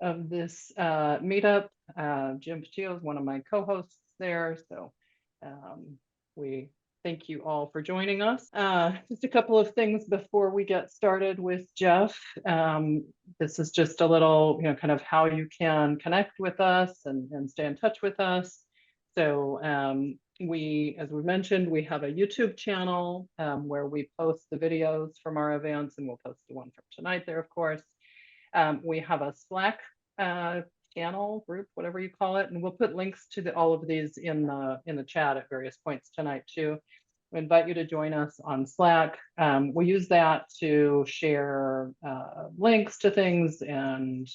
meetup. Jim Patillo is one of my co-hosts there, so we thank you all for joining us. Just a couple of things before we get started with Jeff. This is just a little, kind of how you can connect with us and stay in touch with us. So as we mentioned, we have a YouTube channel where we post the videos from our events, and we'll post the one from tonight there, of course. We have a Slack channel, group, whatever you call it, and we'll put links to all of these in the chat at various points tonight too. We invite you to join us on Slack. We use that to share links to things and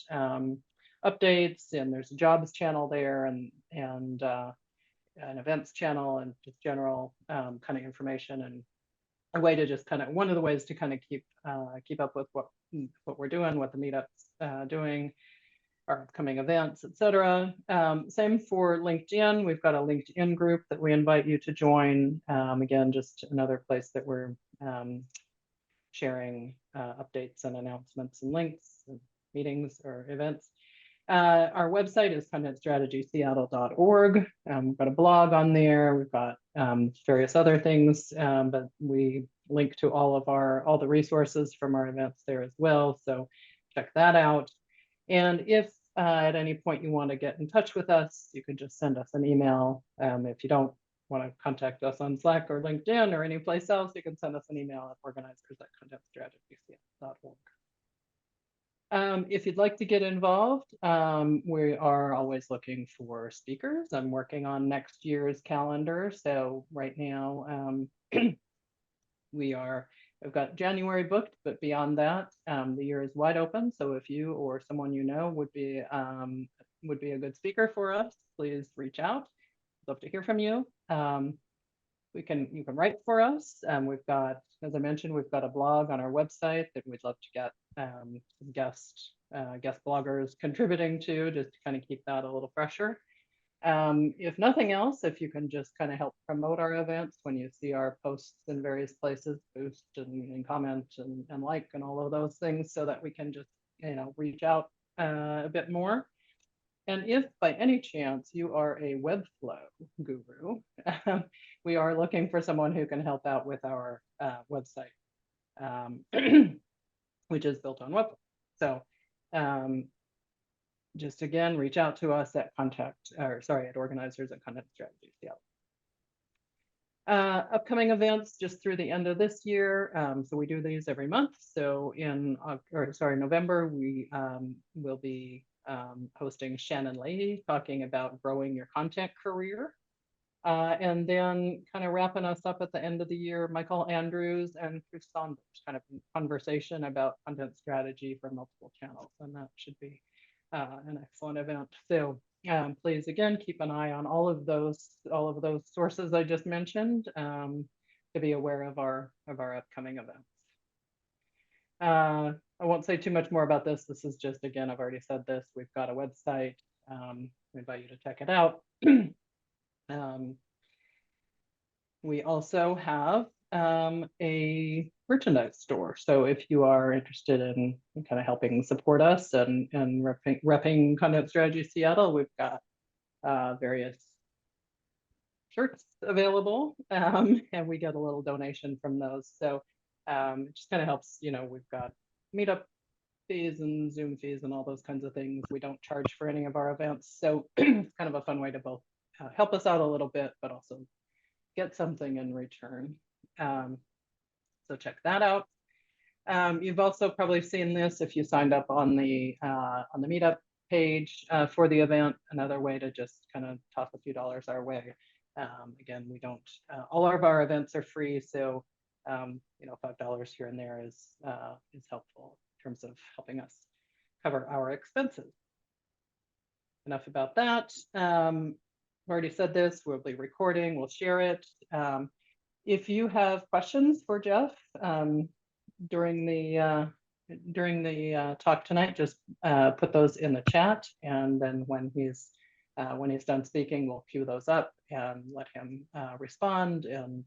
updates, and there's a jobs channel there and an events channel and just general kind of information, and a way to just one of the ways to kind of keep up with what we're doing, what the meetup's doing, our upcoming events, etc. Same for LinkedIn. We've got a LinkedIn group that we invite you to join. Again, just another place that we're sharing updates and announcements and links and meetings or events. Our website is contentstrategyseattle.org. We've got a blog on there. We've got various other things, but we link to all the resources from our events there as well. So check that out. And if at any point you want to get in touch with us, you can just send us an email. If you don't want to contact us on Slack or LinkedIn or any place else, you can send us an email at organizers@contentstrategyseattle.org. If you'd like to get involved, we are always looking for speakers. I'm working on next year's calendar. So right now, we've got January booked, but beyond that, the year is wide open. So if you or someone you know would be a good speaker for us, please reach out. Love to hear from you. You can write for us. We've got, as I mentioned, we've got a blog on our website that we'd love to get some guest bloggers contributing to, just to kind of keep that a little fresher. If nothing else, if you can just kind of help promote our events when you see our posts in various places, boost and comment and like and all of those things, so that we can just reach out a bit more. And if by any chance you are a Webflow guru, we are looking for someone who can help out with our website, which is built on Webflow. So just again, reach out to us at organizers@contentstrategyseattle. Upcoming events just through the end of this year. So we do these every month. So in November, we will be hosting Shannon Leahy talking about growing your content career. And then kind of wrapping us up at the end of the year, Michael Andrews and Chris Saunders, kind of conversation about content strategy for multiple channels. And that should be an excellent event. So please, again, keep an eye on all of those sources I just mentioned to be aware of our upcoming events. I won't say too much more about this. This is just, again, I've already said this. We've got a website. We invite you to check it out. We also have a merchandise store. So if you are interested in kind of helping support us and repping Content Strategy Seattle, we've got various shirts available, and we get a little donation from those. So it just kind of helps, we've got meetup fees and Zoom fees and all those kinds of things. We don't charge for any of our events. So it's kind of a fun way to both help us out a little bit, but also get something in return. So check that out. You've also probably seen this if you signed up on the meetup page for the event. Another way to just kind of toss a few dollars our way. Again, we don't. All of our events are free, so $5 here and there is helpful in terms of helping us cover our expenses. Enough about that. I've already said this. We'll be recording. We'll share it. If you have questions for Jeff during the talk tonight, just put those in the chat, and then when he's done speaking, we'll queue those up and let him respond. And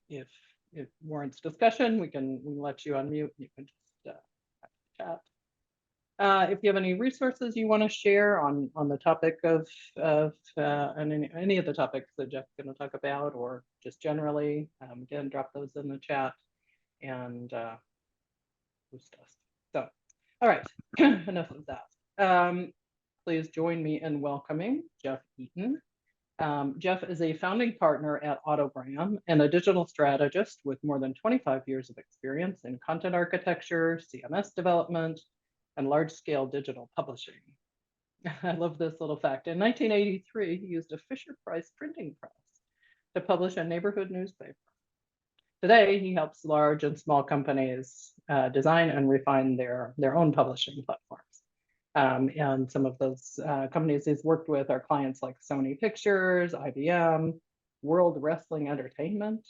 if it warrants discussion, we can let you unmute. You can just chat. If you have any resources you want to share on the topic of and any of the topics that Jeff's going to talk about, or just generally, again, drop those in the chat and boost us. So, all right, enough of that. Please join me in welcoming Jeff Eaton. Jeff is a founding partner at Autogram and a digital strategist with more than 25 years of experience in content architecture, CMS development, and large-scale digital publishing. I love this little fact. In 1983, he used a Fisher-Price printing press to publish a neighborhood newspaper. Today, he helps large and small companies design and refine their own publishing platforms. And some of those companies he's worked with are clients like Sony Pictures, IBM, World Wrestling Entertainment,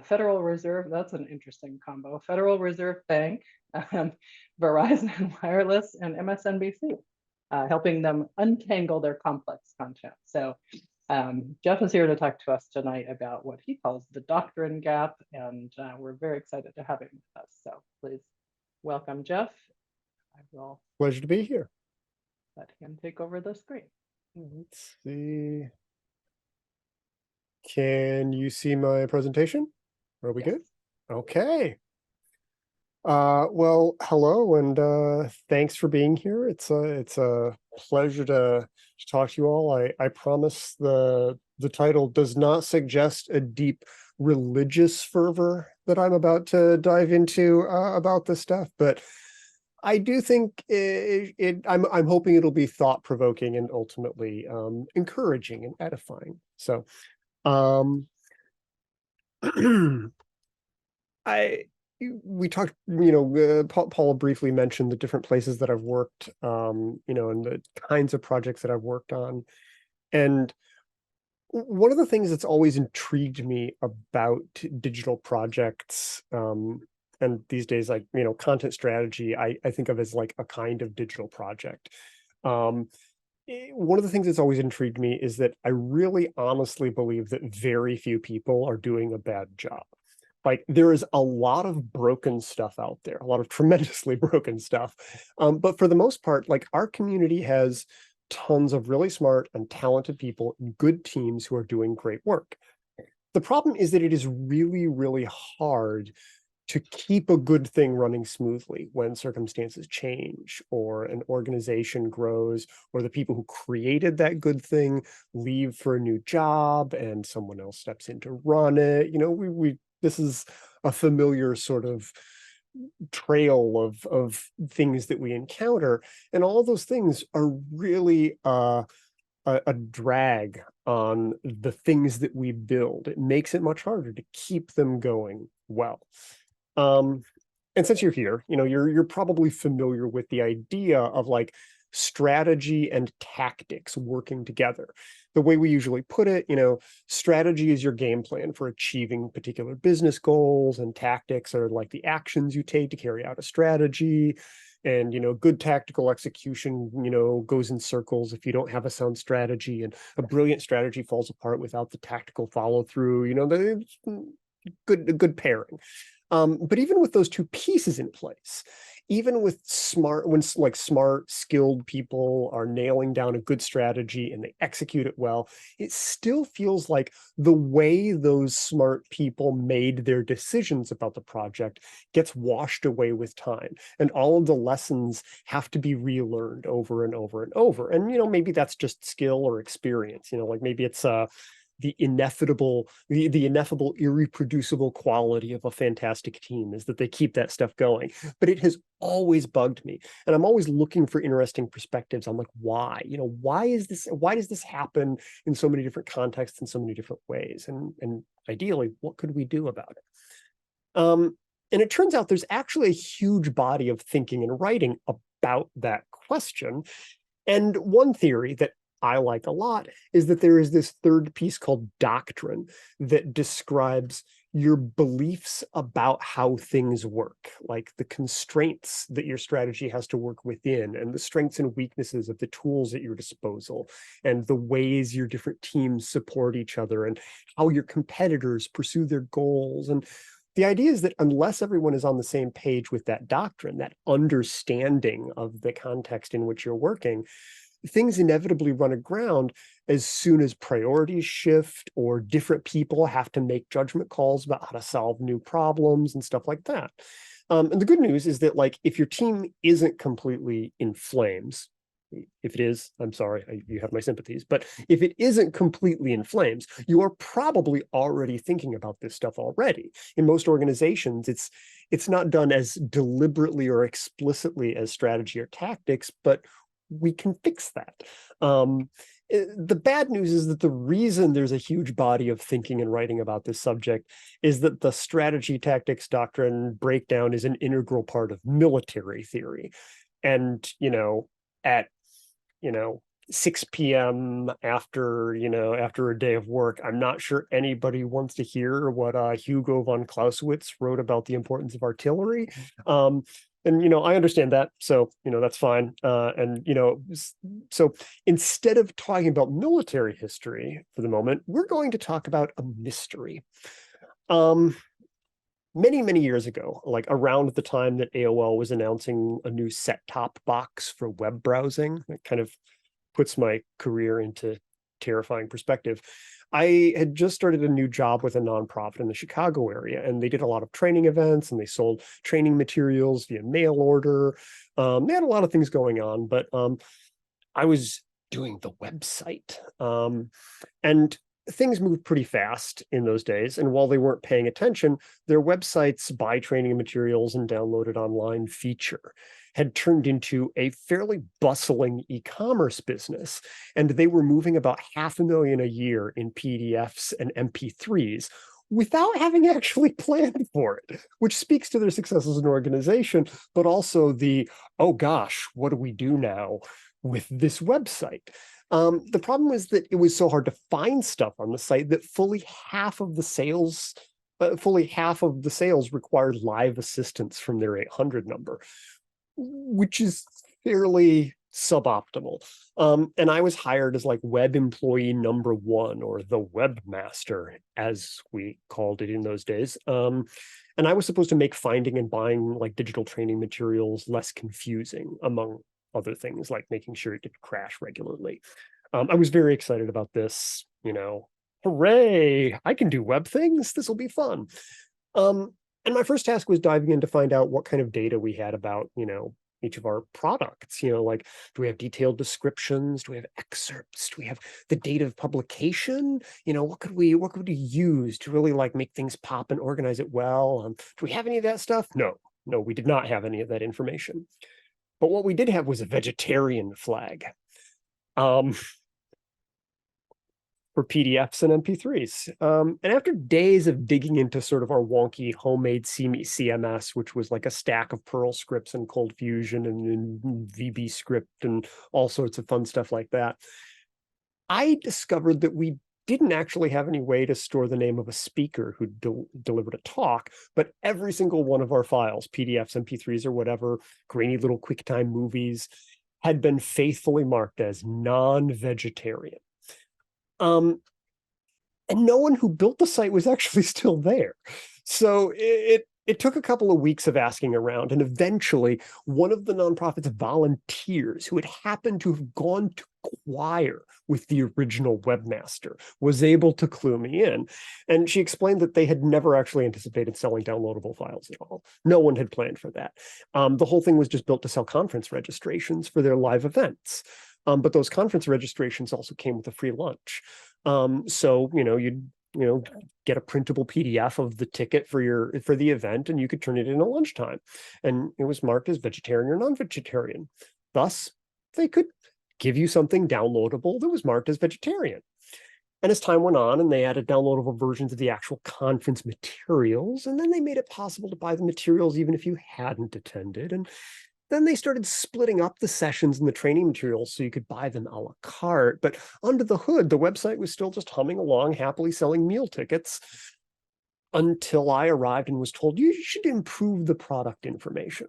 Federal Reserve, that's an interesting combo, Federal Reserve Bank, Verizon Wireless, and MSNBC, helping them untangle their complex content. So Jeff is here to talk to us tonight about what he calls the Doctrine Gap, and we're very excited to have him with us. So please welcome Jeff. I will. Pleasure to be here. Let him take over the screen. Let's see. Can you see my presentation? Are we good? Okay. Well, hello, and thanks for being here. It's a pleasure to talk to you all. I promise the title does not suggest a deep religious fervor that I'm about to dive into about this stuff, but I do think I'm hoping it'll be thought-provoking and ultimately encouraging and edifying. So, we talked, Paula briefly mentioned the different places that I've worked, and the kinds of projects that I've worked on. And one of the things that's always intrigued me about digital projects, and these days, like, content strategy, I think of as like a kind of digital project. One of the things that's always intrigued me is that I really honestly believe that very few people are doing a bad job. Like, there is a lot of broken stuff out there, a lot of tremendously broken stuff. But for the most part, like, our community has tons of really smart and talented people, good teams who are doing great work. The problem is that it is really, really hard to keep a good thing running smoothly when circumstances change, or an organization grows, or the people who created that good thing leave for a new job and someone else steps in to run it. This is a familiar sort of trail of things that we encounter, and all those things are really a drag on the things that we build. It makes it much harder to keep them going well. And since you're here, you're probably familiar with the idea of like strategy and tactics working together. The way we usually put it, strategy is your game plan for achieving particular business goals, and tactics are like the actions you take to carry out a strategy. And, good tactical execution, goes in circles if you don't have a sound strategy, and a brilliant strategy falls apart without the tactical follow through, good pairing. But even with those two pieces in place, even with smart, skilled people are nailing down a good strategy and they execute it well, it still feels like the way those smart people made their decisions about the project gets washed away with time. And all of the lessons have to be relearned over and over and over. And, maybe that's just skill or experience, maybe it's the ineffable, irreproducible quality of a fantastic team is that they keep that stuff going. But it has always bugged me, and I'm always looking for interesting perspectives on like why does this happen in so many different contexts in so many different ways, and ideally, what could we do about it? And it turns out there's actually a huge body of thinking and writing about that question. And one theory that I like a lot is that there is this third piece called doctrine that describes your beliefs about how things work, like the constraints that your strategy has to work within, and the strengths and weaknesses of the tools at your disposal, and the ways your different teams support each other, and how your competitors pursue their goals. And the idea is that unless everyone is on the same page with that doctrine, that understanding of the context in which you're working, things inevitably run aground as soon as priorities shift or different people have to make judgment calls about how to solve new problems and stuff like that. And the good news is that, like, if your team isn't completely in flames, if it is, I'm sorry, you have my sympathies, but if it isn't completely in flames, you are probably already thinking about this stuff already. In most organizations, it's not done as deliberately or explicitly as strategy or tactics, but we can fix that. The bad news is that the reason there's a huge body of thinking and writing about this subject is that the strategy, tactics, doctrine breakdown is an integral part of military theory. And, at 6 p.m. after a day of work, I'm not sure anybody wants to hear what Hugo von Clausewitz wrote about the importance of artillery. And I understand that, so that's fine. So instead of talking about military history for the moment, we're going to talk about a mystery. Many years ago, like around the time that AOL was announcing a new set-top box for web browsing, that kind of puts my career into terrifying perspective. I had just started a new job with a nonprofit in the Chicago area, and they did a lot of training events, and they sold training materials via mail order. They had a lot of things going on, but I was doing the website. And things moved pretty fast in those days. And while they weren't paying attention, their website's buy training materials and download it online feature had turned into a fairly bustling e-commerce business. And they were moving about $500,000 a year in PDFs and MP3s without having actually planned for it, which speaks to their success as an organization, but also oh gosh, what do we do now with this website? The problem was that it was so hard to find stuff on the site that fully half of the sales required live assistance from their 800 number, which is fairly suboptimal. And I was hired as like web employee number 1, or the webmaster, as we called it in those days. And I was supposed to make finding and buying like digital training materials less confusing, among other things, like making sure it didn't crash regularly. I was very excited about this, hooray, I can do web things, this will be fun. And my first task was diving in to find out what kind of data we had about, each of our products. Like, do we have detailed descriptions? Do we have excerpts? Do we have the date of publication? What could we use to really like make things pop and organize it well? Do we have any of that stuff? No, we did not have any of that information. But what we did have was a vegetarian flag. For PDFs and MP3s. And after days of digging into sort of our wonky homemade CMS, which was like a stack of Perl scripts and Cold Fusion and VB script and all sorts of fun stuff like that, I discovered that we didn't actually have any way to store the name of a speaker who delivered a talk, but every single one of our files, PDFs, MP3s, or whatever, grainy little QuickTime movies, had been faithfully marked as non-vegetarian. And no one who built the site was actually still there. So it took a couple of weeks of asking around, and eventually one of the nonprofit's volunteers, who had happened to have gone to choir with the original webmaster, was able to clue me in. And she explained that they had never actually anticipated selling downloadable files at all. No one had planned for that. The whole thing was just built to sell conference registrations for their live events. But those conference registrations also came with a free lunch. So, you'd get a printable PDF of the ticket for the event, and you could turn it in at lunchtime. And it was marked as vegetarian or non-vegetarian. Thus, they could give you something downloadable that was marked as vegetarian. And as time went on, and they added downloadable versions of the actual conference materials, and then they made it possible to buy the materials even if you hadn't attended. And then they started splitting up the sessions and the training materials so you could buy them a la carte. But under the hood, the website was still just humming along, happily selling meal tickets. until I arrived and was told, you should improve the product information.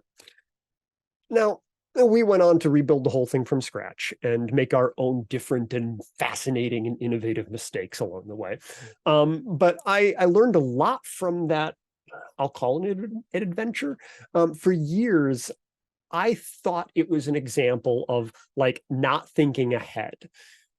Now, we went on to rebuild the whole thing from scratch and make our own different and fascinating and innovative mistakes along the way. But I learned a lot from that. I'll call it an adventure. For years, I thought it was an example of like not thinking ahead.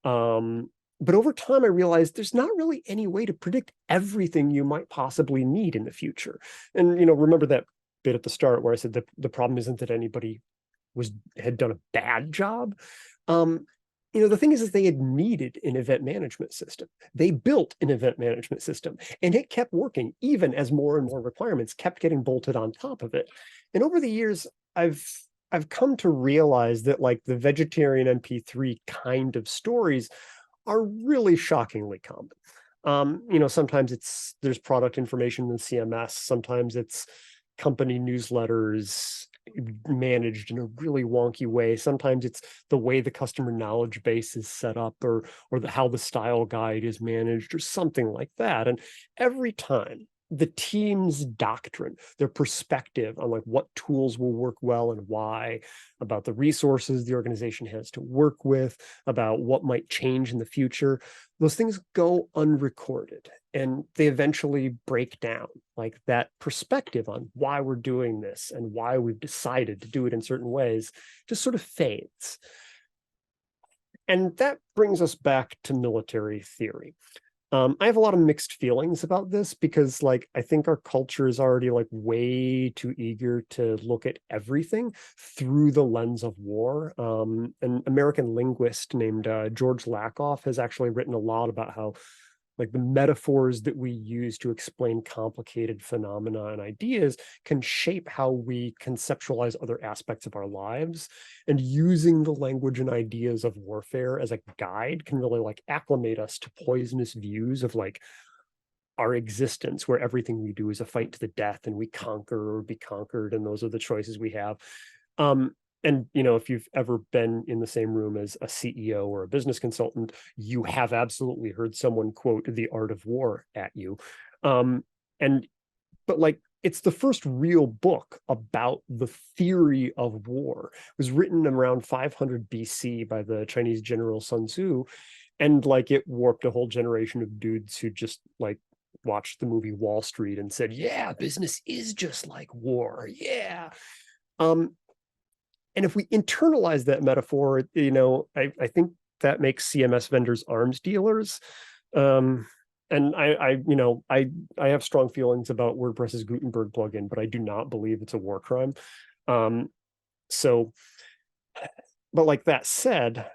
But over time, I realized there's not really any way to predict everything you might possibly need in the future. And, remember that bit at the start where I said that the problem isn't that anybody had done a bad job. The thing is they had needed an event management system. They built an event management system, and it kept working even as more and more requirements kept getting bolted on top of it. And over the years, I've come to realize that like the vegetarian MP3 kind of stories are really shockingly common. Sometimes there's product information in the CMS, sometimes it's company newsletters managed in a really wonky way. Sometimes it's the way the customer knowledge base is set up, or how the style guide is managed, or something like that. And every time the team's doctrine, their perspective on like what tools will work well and why, about the resources the organization has to work with, about what might change in the future, those things go unrecorded and they eventually break down. Like that perspective on why we're doing this and why we've decided to do it in certain ways just sort of fades. And that brings us back to military theory. I have a lot of mixed feelings about this because like I think our culture is already like way too eager to look at everything through the lens of war. An American linguist named George Lakoff has actually written a lot about how like the metaphors that we use to explain complicated phenomena and ideas can shape how we conceptualize other aspects of our lives. And using the language and ideas of warfare as a guide can really like acclimate us to poisonous views of like our existence, where everything we do is a fight to the death and we conquer or be conquered, and those are the choices we have. And if you've ever been in the same room as a CEO or a business consultant, you have absolutely heard someone quote The Art of War at you. But like it's the first real book about the theory of war. It was written around 500 BC by the Chinese general Sun Tzu, and like it warped a whole generation of dudes who just like watched the movie Wall Street and said, yeah, business is just like war. Yeah. And if we internalize that metaphor, I think that makes CMS vendors arms dealers. And I have strong feelings about WordPress's Gutenberg plugin, but I do not believe it's a war crime. But like that said,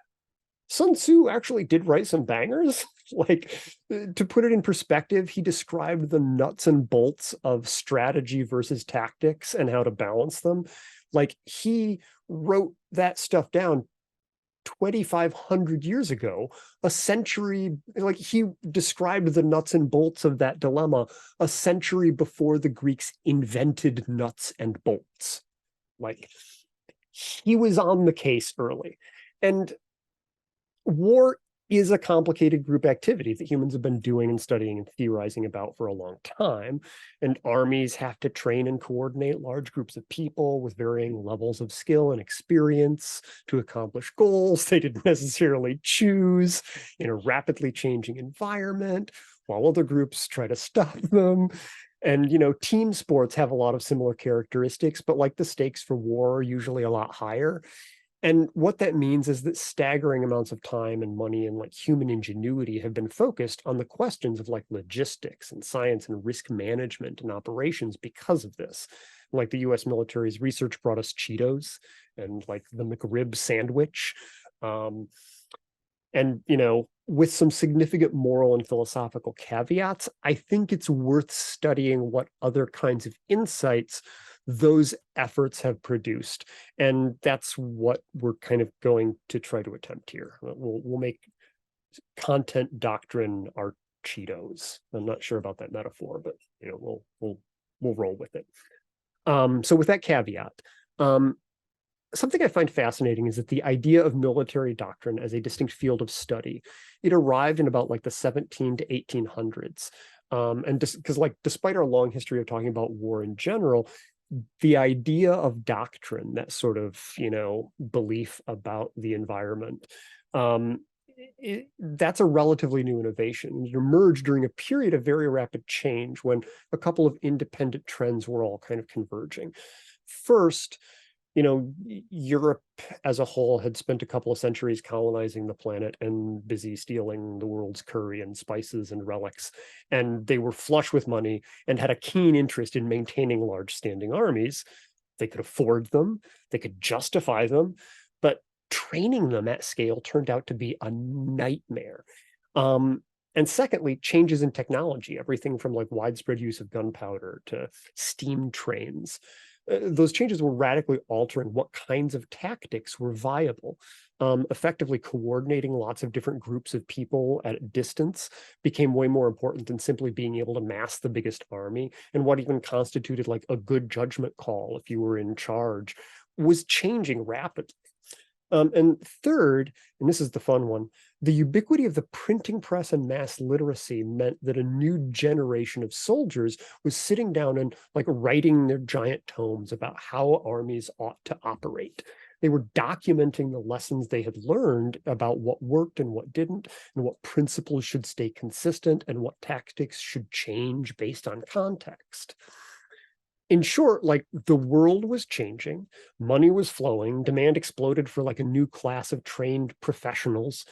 Sun Tzu actually did write some bangers. Like, to put it in perspective, he described the nuts and bolts of strategy versus tactics and how to balance them. Like, he wrote that stuff down 2,500 years ago, a century, like he described the nuts and bolts of that dilemma a century before the Greeks invented nuts and bolts. Like, he was on the case early. And war is a complicated group activity that humans have been doing and studying and theorizing about for a long time. And armies have to train and coordinate large groups of people with varying levels of skill and experience to accomplish goals they didn't necessarily choose in a rapidly changing environment, while other groups try to stop them. And, team sports have a lot of similar characteristics, but like the stakes for war are usually a lot higher. And what that means is that staggering amounts of time and money and like human ingenuity have been focused on the questions of like logistics and science and risk management and operations because of this. Like the US military's research brought us Cheetos and like the McRib sandwich. And, with some significant moral and philosophical caveats, I think it's worth studying what other kinds of insights those efforts have produced. And that's what we're kind of going to try to attempt here. We'll make content doctrine our Cheetos. I'm not sure about that metaphor, but we'll roll with it. So with that caveat, something I find fascinating is that the idea of military doctrine as a distinct field of study, it arrived in about like the 17 to 1800s. And just because, like, despite our long history of talking about war in general, the idea of doctrine, that sort of, belief about the environment, that's a relatively new innovation. It emerged during a period of very rapid change when a couple of independent trends were all kind of converging. First, Europe as a whole had spent a couple of centuries colonizing the planet and busy stealing the world's curry and spices and relics. And they were flush with money and had a keen interest in maintaining large standing armies. They could afford them, they could justify them, but training them at scale turned out to be a nightmare. And secondly, changes in technology, everything from like widespread use of gunpowder to steam trains. Those changes were radically altering what kinds of tactics were viable. Effectively coordinating lots of different groups of people at a distance became way more important than simply being able to mass the biggest army. And what even constituted like a good judgment call if you were in charge was changing rapidly. And third, and this is the fun one, the ubiquity of the printing press and mass literacy meant that a new generation of soldiers was sitting down and like writing their giant tomes about how armies ought to operate. They were documenting the lessons they had learned about what worked and what didn't, and what principles should stay consistent and what tactics should change based on context. In short, like, the world was changing, money was flowing, demand exploded for like a new class of trained professionals,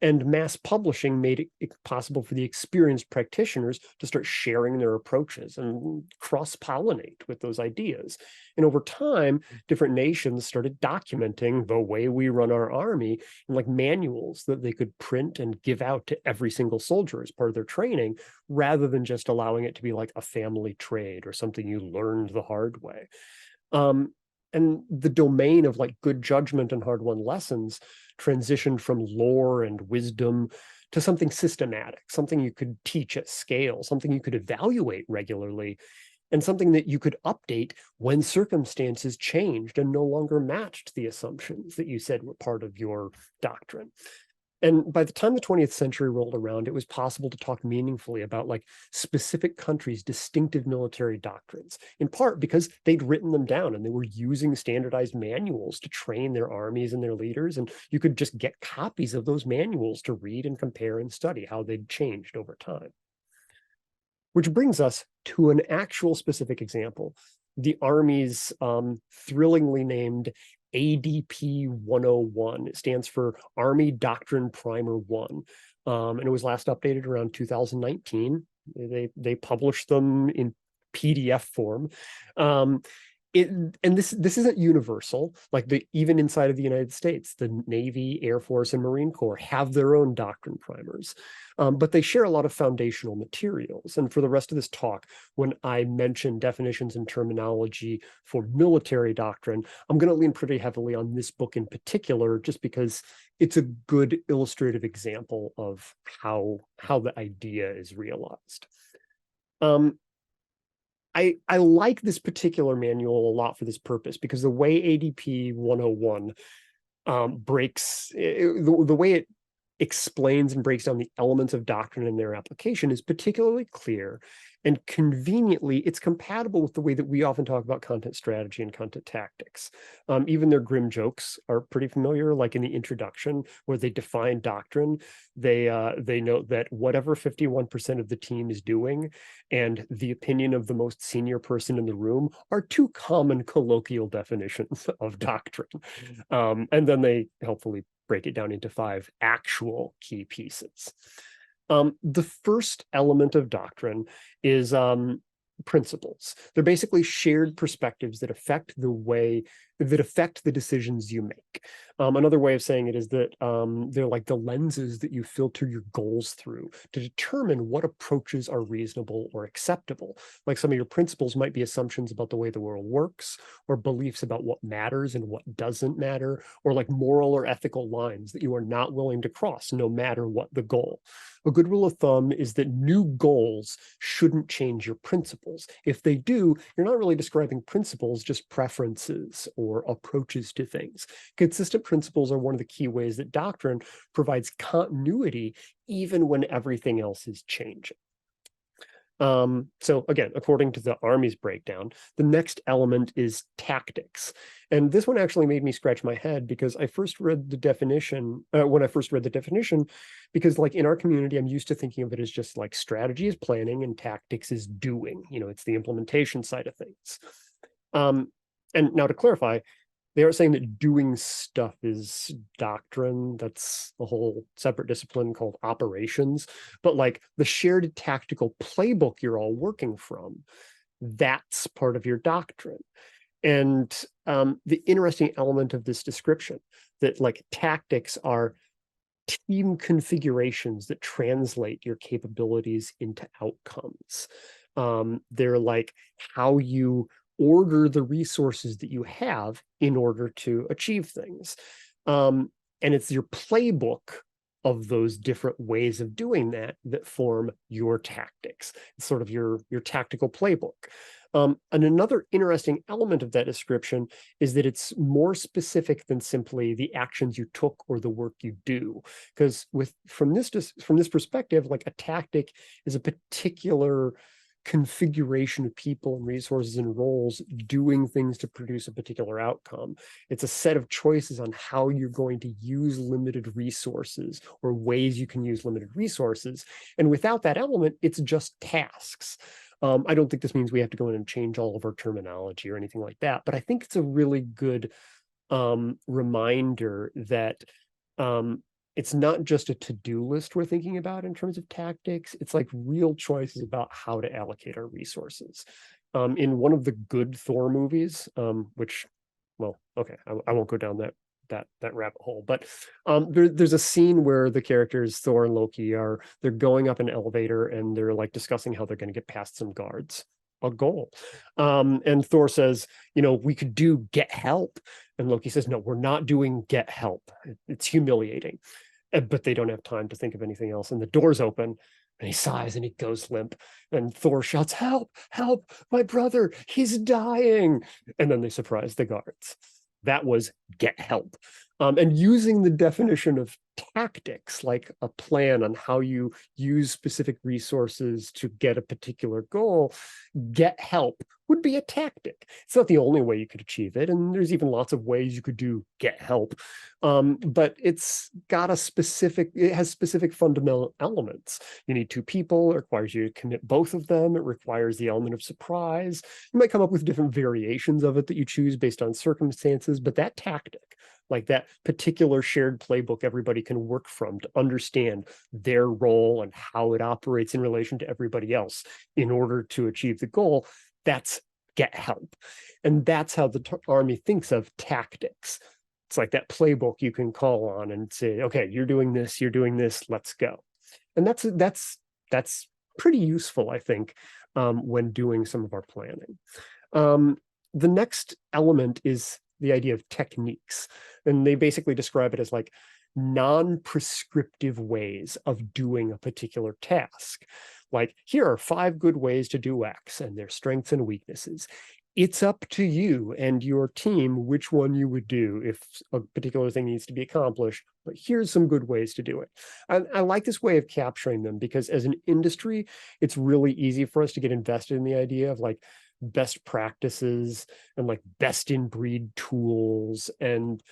and mass publishing made it possible for the experienced practitioners to start sharing their approaches and cross-pollinate with those ideas. And over time, different nations started documenting the way we run our army in like manuals that they could print and give out to every single soldier as part of their training, rather than just allowing it to be like a family trade or something you learned the hard way. And the domain of like good judgment and hard-won lessons transitioned from lore and wisdom to something systematic, something you could teach at scale, something you could evaluate regularly, and something that you could update when circumstances changed and no longer matched the assumptions that you said were part of your doctrine. And by the time the 20th century rolled around, it was possible to talk meaningfully about like specific countries' distinctive military doctrines, in part because they'd written them down and they were using standardized manuals to train their armies and their leaders. And you could just get copies of those manuals to read and compare and study how they'd changed over time. Which brings us to an actual specific example, the Army's thrillingly named ADP 101. It stands for Army Doctrine Primer 1. And it was last updated around 2019. They published them in PDF form. And this isn't universal. Like, even inside of the United States, the Navy, Air Force, and Marine Corps have their own doctrine primers, but they share a lot of foundational materials. And for the rest of this talk, when I mention definitions and terminology for military doctrine, I'm going to lean pretty heavily on this book in particular, just because it's a good illustrative example of how the idea is realized. I like this particular manual a lot for this purpose, because the way ADP 101 breaks, the way it explains and breaks down the elements of doctrine and their application is particularly clear, and conveniently it's compatible with the way that we often talk about content strategy and content tactics. Even their grim jokes are pretty familiar, like in the introduction where they define doctrine. They note that whatever 51% of the team is doing and the opinion of the most senior person in the room are two common colloquial definitions of doctrine. And then they helpfully break it down into 5 actual key pieces. The first element of doctrine is principles. They're basically shared perspectives that affect the decisions you make. Another way of saying it is that they're like the lenses that you filter your goals through to determine what approaches are reasonable or acceptable. Like, some of your principles might be assumptions about the way the world works, or beliefs about what matters and what doesn't matter, or like moral or ethical lines that you are not willing to cross no matter what the goal. A good rule of thumb is that new goals shouldn't change your principles. If they do, you're not really describing principles, just preferences or approaches to things. Consistent principles are one of the key ways that doctrine provides continuity even when everything else is changing. So again, according to the Army's breakdown, the next element is tactics. And this one actually made me scratch my head because I first read the definition, when I first read the definition, because like in our community, I'm used to thinking of it as just like strategy is planning and tactics is doing, it's the implementation side of things. And now to clarify, they aren't saying that doing stuff is doctrine. That's a whole separate discipline called operations. But like the shared tactical playbook you're all working from, that's part of your doctrine. And the interesting element of this description that like tactics are team configurations that translate your capabilities into outcomes. They're like how you order the resources that you have in order to achieve things. And it's your playbook of those different ways of doing that that form your tactics. It's sort of your tactical playbook. And another interesting element of that description is that it's more specific than simply the actions you took or the work you do. Because from this perspective, like a tactic is a particular configuration of people and resources and roles doing things to produce a particular outcome. It's a set of choices on how you're going to use limited resources or ways you can use limited resources. And without that element, it's just tasks. I don't think this means we have to go in and change all of our terminology or anything like that, but I think it's a really good reminder that it's not just a to-do list we're thinking about in terms of tactics. It's like real choices about how to allocate our resources. In one of the good Thor movies, which, well, okay, I won't go down that rabbit hole, but there's a scene where the characters Thor and Loki they're going up an elevator and they're like discussing how they're going to get past some guards. A goal. And Thor says, we could do get help. And Loki says, no, we're not doing get help. It's humiliating. But they don't have time to think of anything else. And the doors open and he sighs and he goes limp. And Thor shouts, help, help, my brother, he's dying. And then they surprise the guards. That was get help. And using the definition of tactics, like a plan on how you use specific resources to get a particular goal, get help would be a tactic. It's not the only way you could achieve it. And there's even lots of ways you could do get help. But it has specific fundamental elements. You need two people, it requires you to commit both of them. It requires the element of surprise. You might come up with different variations of it that you choose based on circumstances, but that tactic, like that particular shared playbook everybody can work from to understand their role and how it operates in relation to everybody else in order to achieve the goal, that's get help. And that's how the Army thinks of tactics. It's like that playbook you can call on and say, okay, you're doing this, let's go. And that's pretty useful, I think, when doing some of our planning. The next element is the idea of techniques. And they basically describe it as like non-prescriptive ways of doing a particular task. Like, here are 5 good ways to do X and their strengths and weaknesses. It's up to you and your team which one you would do if a particular thing needs to be accomplished, but here's some good ways to do it. I like this way of capturing them because as an industry, it's really easy for us to get invested in the idea of like best practices and like best in breed tools. And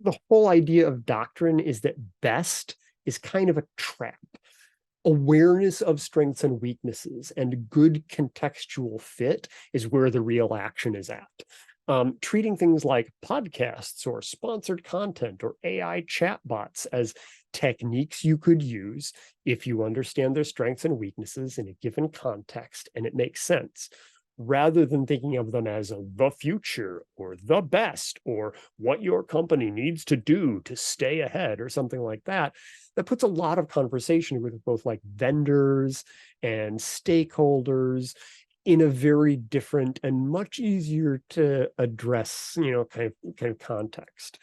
the whole idea of doctrine is that best is kind of a trap. Awareness of strengths and weaknesses and good contextual fit is where the real action is at. Treating things like podcasts or sponsored content or AI chatbots as techniques you could use if you understand their strengths and weaknesses in a given context and it makes sense, rather than thinking of them as the future or the best or what your company needs to do to stay ahead or something like that. That puts a lot of conversation with both like vendors and stakeholders in a very different and much easier to address, kind of context.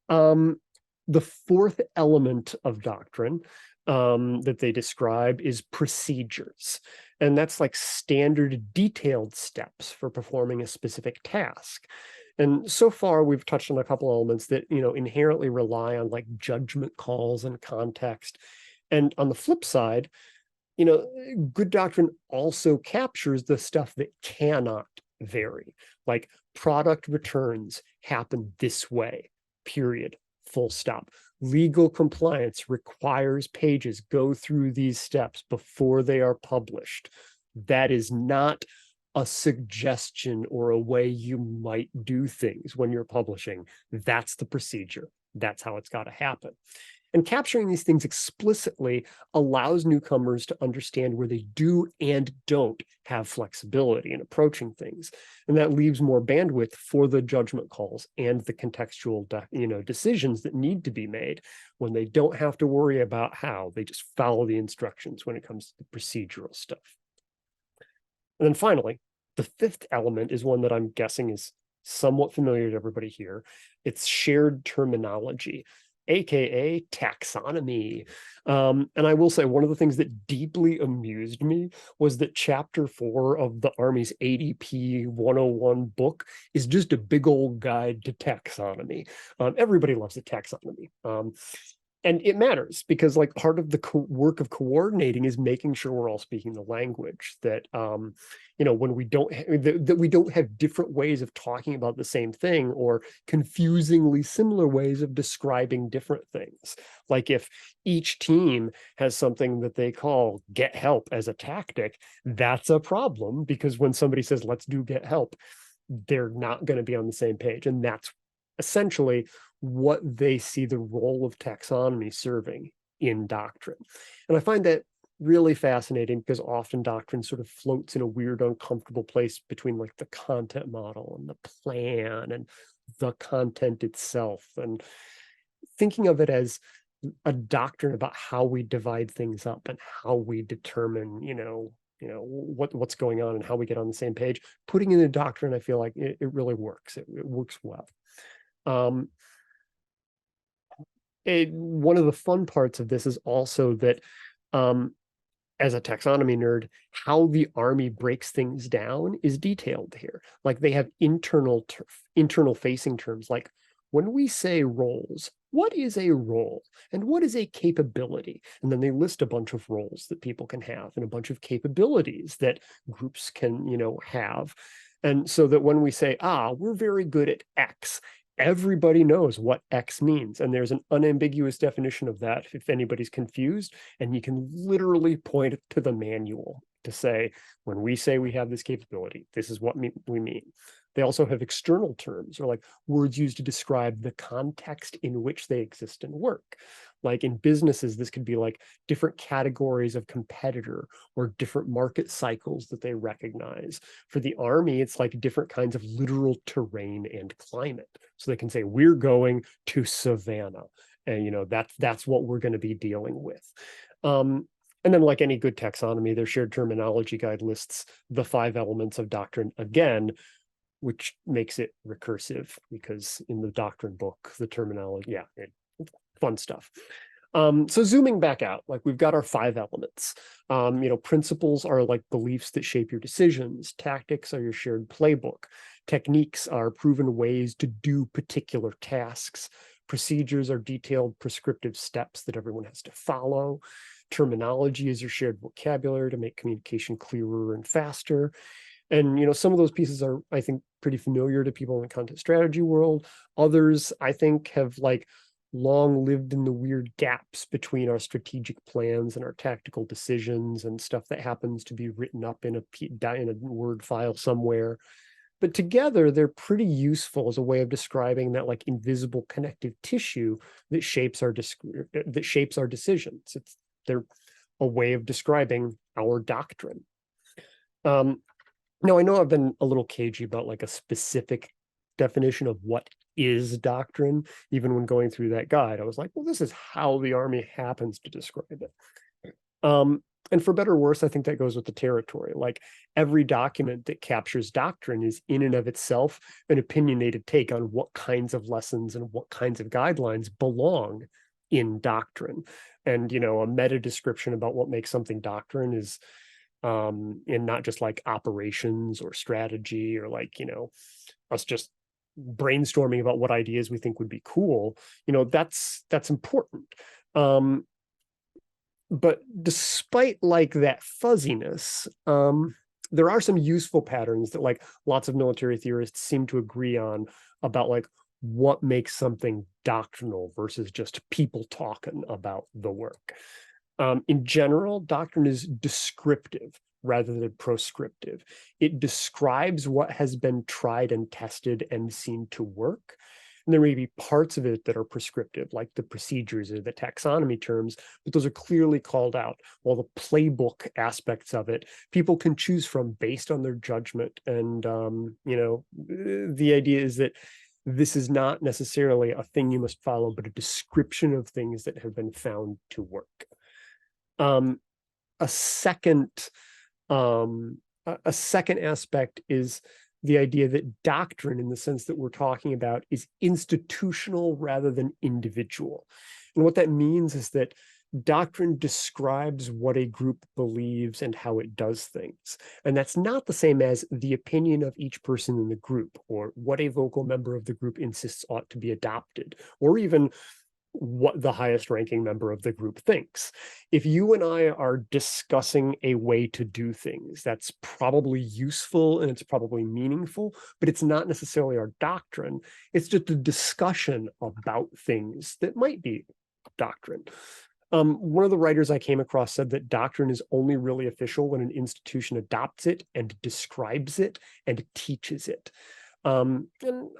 The fourth element of doctrine that they describe is procedures. And that's like standard detailed steps for performing a specific task. And so far we've touched on a couple elements that, inherently rely on like judgment calls and context. And on the flip side, good doctrine also captures the stuff that cannot vary, like product returns happen this way, period, full stop. Legal compliance requires pages go through these steps before they are published. That is not a suggestion or a way you might do things when you're publishing. That's the procedure. That's how it's got to happen. And capturing these things explicitly allows newcomers to understand where they do and don't have flexibility in approaching things. And that leaves more bandwidth for the judgment calls and the contextual decisions that need to be made when they don't have to worry about how. They just follow the instructions when it comes to the procedural stuff. And then finally, the fifth element is one that I'm guessing is somewhat familiar to everybody here. It's shared terminology, aka taxonomy. And I will say one of the things that deeply amused me was that chapter 4 of the Army's ADP 101 book is just a big old guide to taxonomy. Everybody loves the taxonomy. And it matters because like part of the work of coordinating is making sure we're all speaking the language, that when we don't that we don't have different ways of talking about the same thing or confusingly similar ways of describing different things. Like if each team has something that they call get help as a tactic, that's a problem, because when somebody says let's do get help, they're not going to be on the same page. And that's essentially what they see the role of taxonomy serving in doctrine. And I find that really fascinating because often doctrine sort of floats in a weird, uncomfortable place between like the content model and the plan and the content itself. And thinking of it as a doctrine about how we divide things up and how we determine, what's going on and how we get on the same page, putting in a doctrine, I feel like it really works. It works well. One of the fun parts of this is also that as a taxonomy nerd, how the Army breaks things down is detailed here. Like they have internal facing terms, like when we say roles, what is a role and what is a capability? And then they list a bunch of roles that people can have and a bunch of capabilities that groups can, have. And so that when we say, we're very good at X, everybody knows what X means. And there's an unambiguous definition of that if anybody's confused. And you can literally point to the manual to say, when we say we have this capability, this is what we mean. They also have external terms, or like words used to describe the context in which they exist and work. Like in businesses, this could be like different categories of competitor or different market cycles that they recognize. For the Army, it's like different kinds of literal terrain and climate. So they can say, we're going to Savannah. And, that's what we're going to be dealing with. And then like any good taxonomy, their shared terminology guide lists the 5 elements of doctrine again, which makes it recursive because in the doctrine book, the terminology, fun stuff. So zooming back out, like we've got our 5 elements. Principles are like beliefs that shape your decisions. Tactics are your shared playbook. Techniques are proven ways to do particular tasks. Procedures are detailed prescriptive steps that everyone has to follow. Terminology is your shared vocabulary to make communication clearer and faster. And some of those pieces are, I think, pretty familiar to people in the content strategy world. Others, I think, have like long lived in the weird gaps between our strategic plans and our tactical decisions and stuff that happens to be written up in a Word file somewhere. But together, they're pretty useful as a way of describing that like invisible connective tissue that shapes our decisions. They're a way of describing our doctrine. Now, I know I've been a little cagey about like a specific definition of what is doctrine. Even when going through that guide, I was like, well, this is how the Army happens to describe it. And for better or worse, I think that goes with the territory. Like every document that captures doctrine is in and of itself an opinionated take on what kinds of lessons and what kinds of guidelines belong in doctrine. And, a meta description about what makes something doctrine is and not just like operations or strategy or like, us just brainstorming about what ideas we think would be cool. That's important. But despite like that fuzziness, there are some useful patterns that like lots of military theorists seem to agree on about like what makes something doctrinal versus just people talking about the work. In general, doctrine is descriptive rather than proscriptive. It describes what has been tried and tested and seen to work. And there may be parts of it that are prescriptive, like the procedures or the taxonomy terms, but those are clearly called out. While the playbook aspects of it, people can choose from based on their judgment. And, the idea is that this is not necessarily a thing you must follow, but a description of things that have been found to work. Um, a second a second aspect is the idea that doctrine, in the sense that we're talking about, is institutional rather than individual. And what that means is that doctrine describes what a group believes and how it does things. And that's not the same as the opinion of each person in the group, or what a vocal member of the group insists ought to be adopted, or even what the highest ranking member of the group thinks. If you and I are discussing a way to do things, that's probably useful and it's probably meaningful, but it's not necessarily our doctrine. It's just a discussion about things that might be doctrine. One of the writers I came across said that doctrine is only really official when an institution adopts it and describes it and teaches it. And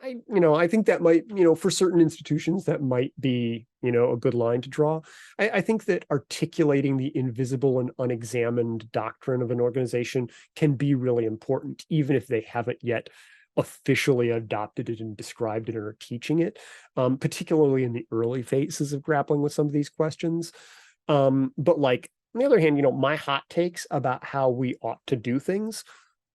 I think that might, for certain institutions, that might be, a good line to draw. I think that articulating the invisible and unexamined doctrine of an organization can be really important, even if they haven't yet officially adopted it and described it or are teaching it, particularly in the early phases of grappling with some of these questions. But like, on the other hand, my hot takes about how we ought to do things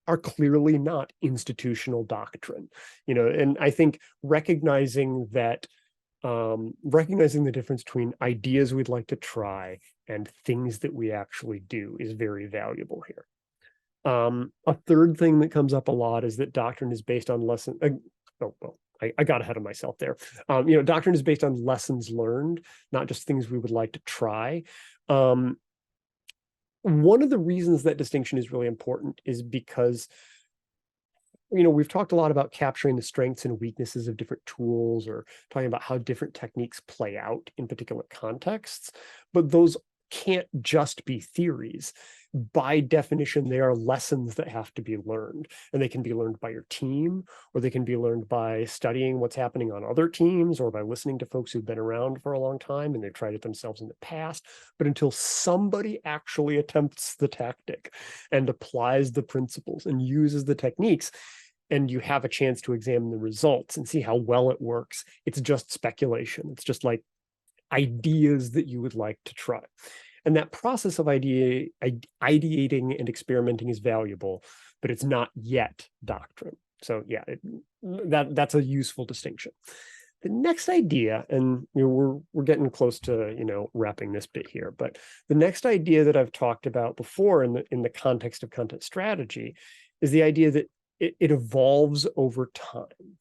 are clearly not institutional doctrine, and I think recognizing the difference between ideas we'd like to try and things that we actually do is very valuable here. A third thing that comes up a lot is that doctrine is based on I got ahead of myself there. Doctrine is based on lessons learned, not just things we would like to try. One of the reasons that distinction is really important is because we've talked a lot about capturing the strengths and weaknesses of different tools, or talking about how different techniques play out in particular contexts, but those can't just be theories. By definition, they are lessons that have to be learned, and they can be learned by your team, or they can be learned by studying what's happening on other teams, or by listening to folks who've been around for a long time and they've tried it themselves in the past. But until somebody actually attempts the tactic and applies the principles and uses the techniques, and you have a chance to examine the results and see how well it works, it's just speculation. It's just like ideas that you would like to try. And that process of ideating and experimenting is valuable, but it's not yet doctrine. So yeah, that's a useful distinction. The next idea, and we're getting close to wrapping this bit here, but the next idea that I've talked about before in the context of content strategy is the idea that it evolves over time.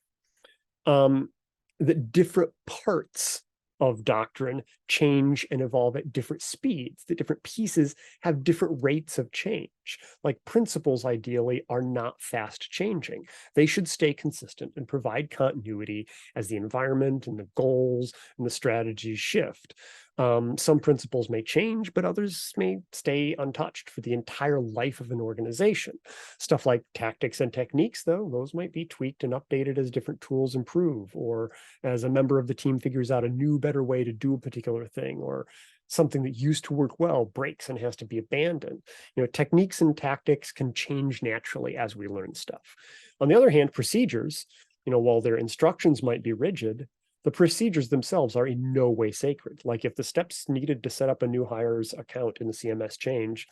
That different parts of doctrine change and evolve at different speeds, that different pieces have different rates of change. Like principles, ideally, are not fast changing. They should stay consistent and provide continuity as the environment and the goals and the strategies shift. Some principles may change, but others may stay untouched for the entire life of an organization. Stuff like tactics and techniques, though, those might be tweaked and updated as different tools improve, or as a member of the team figures out a new, better way to do a particular thing, or something that used to work well breaks and has to be abandoned. Techniques and tactics can change naturally as we learn stuff. On the other hand, procedures, while their instructions might be rigid, the procedures themselves are in no way sacred. Like if the steps needed to set up a new hire's account in the CMS change,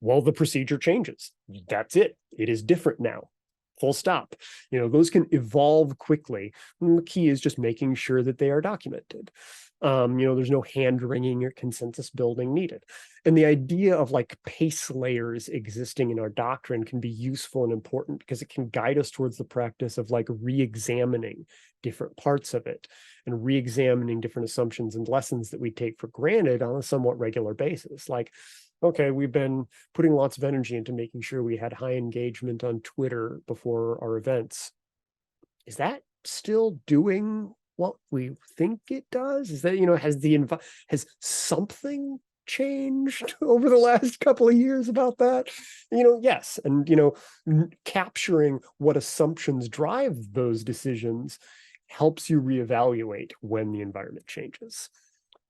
well, the procedure changes. That's it. It is different now. full stop. Those can evolve quickly. And the key is just making sure that they are documented. There's no hand wringing or consensus building needed. And the idea of like pace layers existing in our doctrine can be useful and important because it can guide us towards the practice of like re-examining different parts of it and re-examining different assumptions and lessons that we take for granted on a somewhat regular basis. Like, okay, we've been putting lots of energy into making sure we had high engagement on Twitter before our events. Is that still doing what we think it does? Is that, has something changed over the last couple of years about that? Yes. And, capturing what assumptions drive those decisions helps you reevaluate when the environment changes.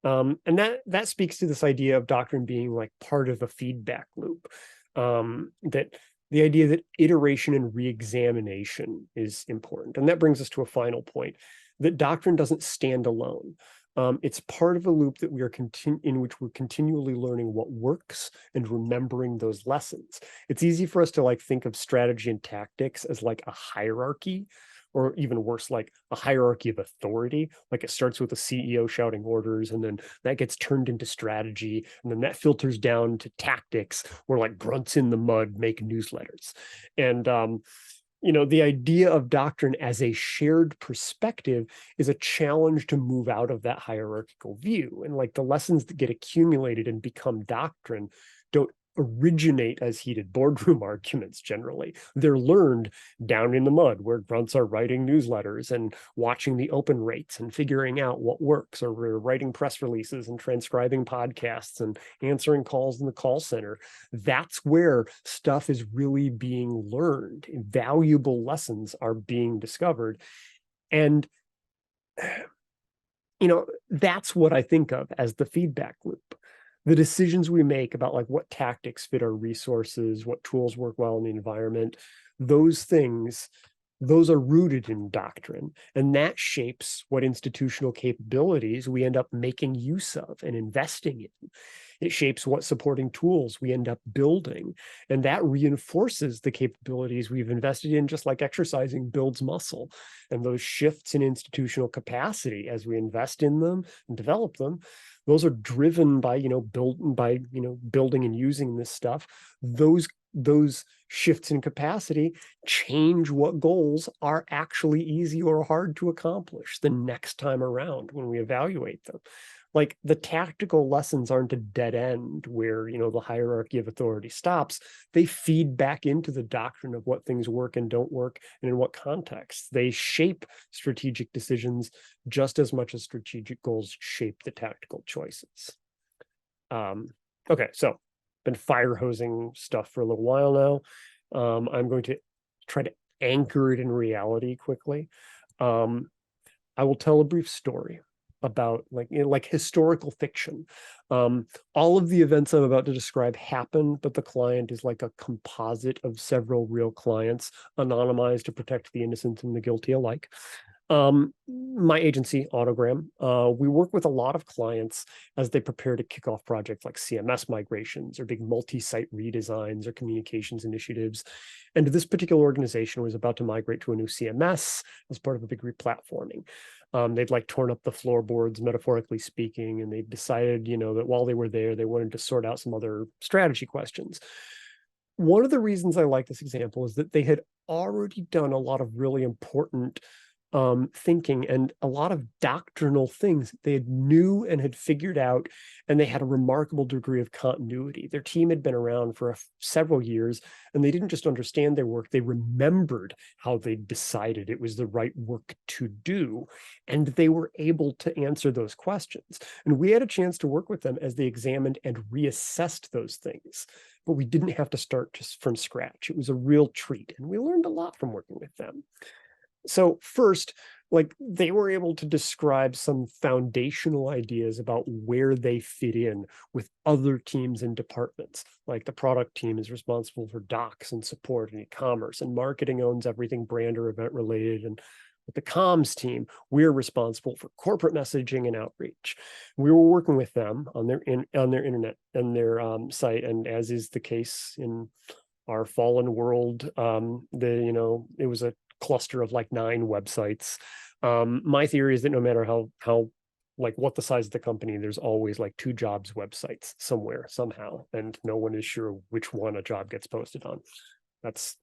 And that speaks to this idea of doctrine being like part of a feedback loop. That the idea that iteration and reexamination is important. And that brings us to a final point, that doctrine doesn't stand alone. It's part of a loop that we are in which we're continually learning what works and remembering those lessons. It's easy for us to like think of strategy and tactics as like a hierarchy, or even worse, like a hierarchy of authority. Like it starts with a CEO shouting orders, and then that gets turned into strategy, and then that filters down to tactics, where like grunts in the mud make newsletters. And the idea of doctrine as a shared perspective is a challenge to move out of that hierarchical view. And like the lessons that get accumulated and become doctrine don't originate as heated boardroom arguments generally. They're learned down in the mud, where grunts are writing newsletters and watching the open rates and figuring out what works, or we're writing press releases and transcribing podcasts and answering calls in the call center. That's where stuff is really being learned. Valuable lessons are being discovered. And that's what I think of as the feedback loop. The decisions we make about like what tactics fit our resources, what tools work well in the environment, those things, those are rooted in doctrine. And that shapes what institutional capabilities we end up making use of and investing in. It shapes what supporting tools we end up building. And that reinforces the capabilities we've invested in, just like exercising builds muscle. And those shifts in institutional capacity as we invest in them and develop them, those are driven by, building and using this stuff. Those shifts in capacity change what goals are actually easy or hard to accomplish the next time around when we evaluate them. Like the tactical lessons aren't a dead end where, the hierarchy of authority stops. They feed back into the doctrine of what things work and don't work and in what contexts. They shape strategic decisions just as much as strategic goals shape the tactical choices. Okay, so been fire hosing stuff for a little while now. I'm going to try to anchor it in reality quickly. I will tell a brief story about like historical fiction. All of the events I'm about to describe happen, but the client is like a composite of several real clients, anonymized to protect the innocent and the guilty alike. My agency, Autogram, we work with a lot of clients as they prepare to kick off projects like CMS migrations or big multi-site redesigns or communications initiatives. And this particular organization was about to migrate to a new CMS as part of a big replatforming. They'd like torn up the floorboards, metaphorically speaking, and they decided, that while they were there, they wanted to sort out some other strategy questions. One of the reasons I like this example is that they had already done a lot of really important thinking and a lot of doctrinal things they knew and had figured out, and they had a remarkable degree of continuity. Their team had been around for several years, and they didn't just understand their work, they remembered how they decided it was the right work to do, and they were able to answer those questions. And we had a chance to work with them as they examined and reassessed those things, but we didn't have to start just from scratch. It was a real treat, and we learned a lot from working with them. So first, they were able to describe some foundational ideas about where they fit in with other teams and departments. Like the product team is responsible for docs and support and e-commerce, and marketing owns everything brand or event related. And with the comms team, we're responsible for corporate messaging and outreach. We were working with them on their internet and their site, and as is the case in our fallen world. It was a cluster of like 9 websites. My theory is that no matter how like what the size of the company, there's always like 2 jobs websites somewhere, somehow, and no one is sure which one a job gets posted on. That's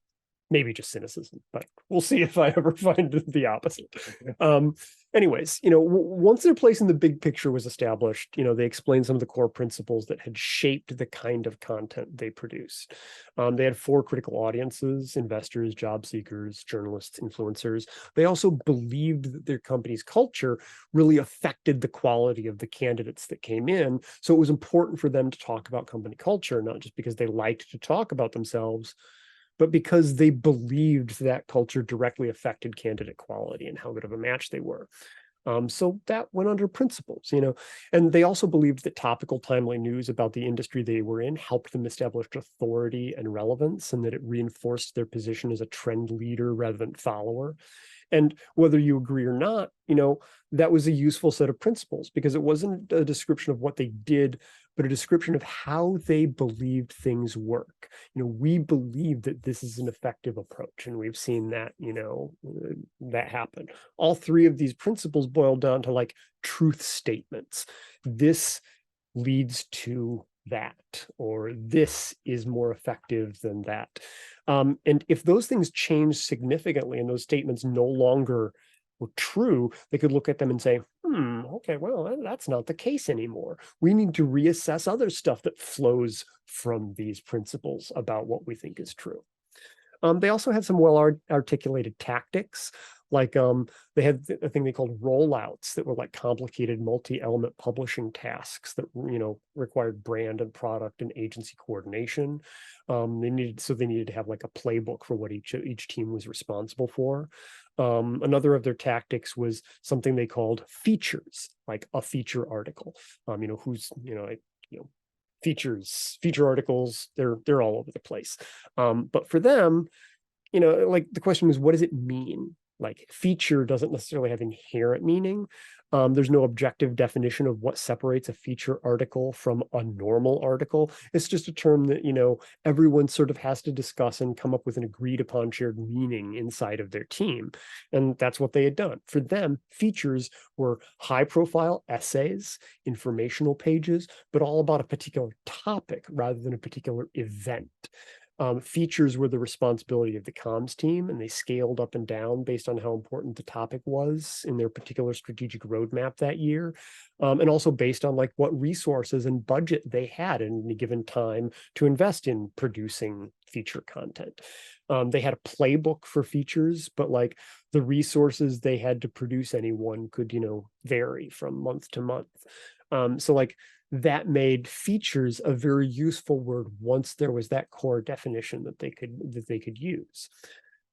maybe just cynicism, but we'll see if I ever find the opposite. Anyways, once their place in the big picture was established, they explained some of the core principles that had shaped the kind of content they produced. They had 4 critical audiences: investors, job seekers, journalists, influencers. They also believed that their company's culture really affected the quality of the candidates that came in. So it was important for them to talk about company culture, not just because they liked to talk about themselves, but because they believed that culture directly affected candidate quality and how good of a match they were. So that went under principles, and they also believed that topical, timely news about the industry they were in helped them establish authority and relevance, and that it reinforced their position as a trend leader rather than follower. And whether you agree or not, that was a useful set of principles, because it wasn't a description of what they did, but a description of how they believed things work. We believe that this is an effective approach, and we've seen that, that happen. All 3 of these principles boil down to like truth statements. This leads to that, or this is more effective than that. And if those things change significantly and those statements no longer were true, they could look at them and say, okay, well, that's not the case anymore. We need to reassess other stuff that flows from these principles about what we think is true. They also had some well-articulated tactics. Like they had a thing they called rollouts that were like complicated multi-element publishing tasks that required brand and product and agency coordination. They needed to have like a playbook for what each team was responsible for. Another of their tactics was something they called features, like a feature article. Feature articles, they're all over the place. But for them, like the question was, what does it mean? Like feature doesn't necessarily have inherent meaning. There's no objective definition of what separates a feature article from a normal article. It's just a term that, everyone sort of has to discuss and come up with an agreed upon shared meaning inside of their team. And that's what they had done. For them, features were high profile essays, informational pages, but all about a particular topic rather than a particular event. Features were the responsibility of the comms team, and they scaled up and down based on how important the topic was in their particular strategic roadmap that year, and also based on like what resources and budget they had in any given time to invest in producing feature content. They had a playbook for features, but like the resources they had to produce any one could, vary from month to month. So like that made features a very useful word once there was that core definition that they could use.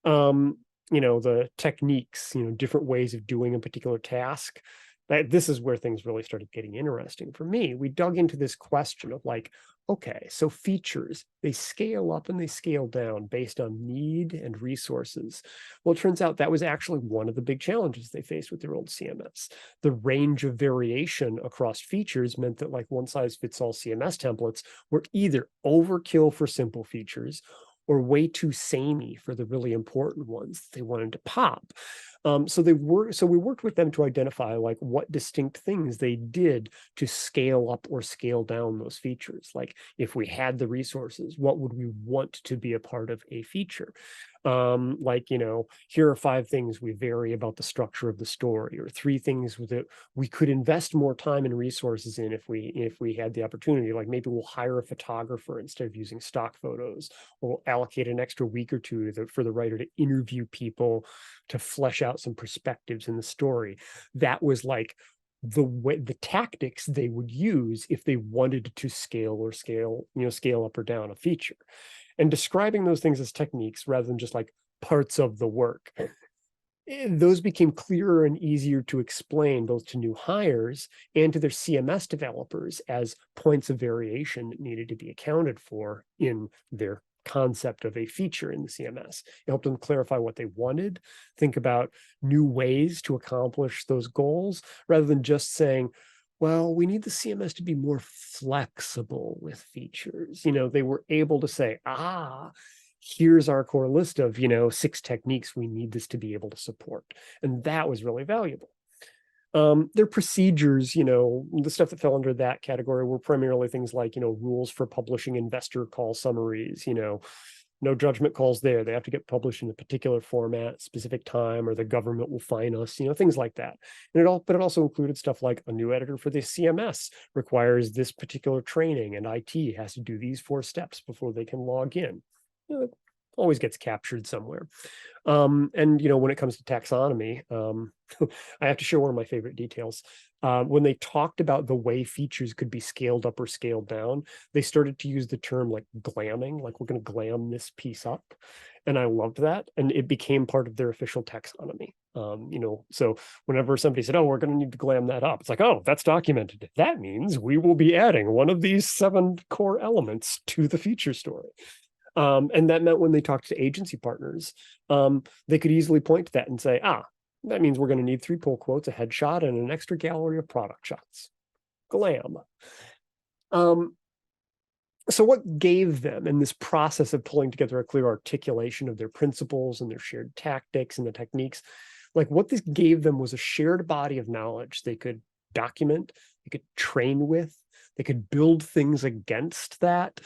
The techniques, different ways of doing a particular task. This is where things really started getting interesting for me. We dug into this question of like, okay, so features, they scale up and they scale down based on need and resources. Well, it turns out that was actually one of the big challenges they faced with their old CMS. The range of variation across features meant that like one size fits all CMS templates were either overkill for simple features or way too samey for the really important ones they wanted to pop. So we worked with them to identify like what distinct things they did to scale up or scale down those features. Like if we had the resources, what would we want to be a part of a feature? Here are 5 things we vary about the structure of the story, or 3 things that we could invest more time and resources in if we had the opportunity. Like maybe we'll hire a photographer instead of using stock photos, or we'll allocate an extra week or 2 for the writer to interview people to flesh out some perspectives in the story. That was like the tactics they would use if they wanted to scale up or down a feature. And describing those things as techniques rather than just like parts of the work, those became clearer and easier to explain both to new hires and to their CMS developers as points of variation that needed to be accounted for in their concept of a feature in the CMS. It helped them clarify what they wanted, think about new ways to accomplish those goals, rather than just saying, well, we need the CMS to be more flexible with features. They were able to say, here's our core list of, 6 techniques we need this to be able to support. And that was really valuable. Their procedures, the stuff that fell under that category were primarily things like, rules for publishing investor call summaries, no judgment calls there. They have to get published in a particular format, specific time, or the government will fine us, things like that. But it also included stuff like a new editor for the CMS requires this particular training, and IT has to do these 4 steps before they can log in. It always gets captured somewhere. And when it comes to taxonomy, I have to share one of my favorite details. When they talked about the way features could be scaled up or scaled down, they started to use the term like glamming, like we're going to glam this piece up. And I loved that. And it became part of their official taxonomy. So whenever somebody said, oh, we're going to need to glam that up, it's like, oh, that's documented. That means we will be adding one of these 7 core elements to the feature story. And that meant when they talked to agency partners, they could easily point to that and say, that means we're going to need 3 pull quotes, a headshot, and an extra gallery of product shots. Glam. So what gave them in this process of pulling together a clear articulation of their principles and their shared tactics and the techniques, like what this gave them was a shared body of knowledge they could document, they could train with, they could build things against that.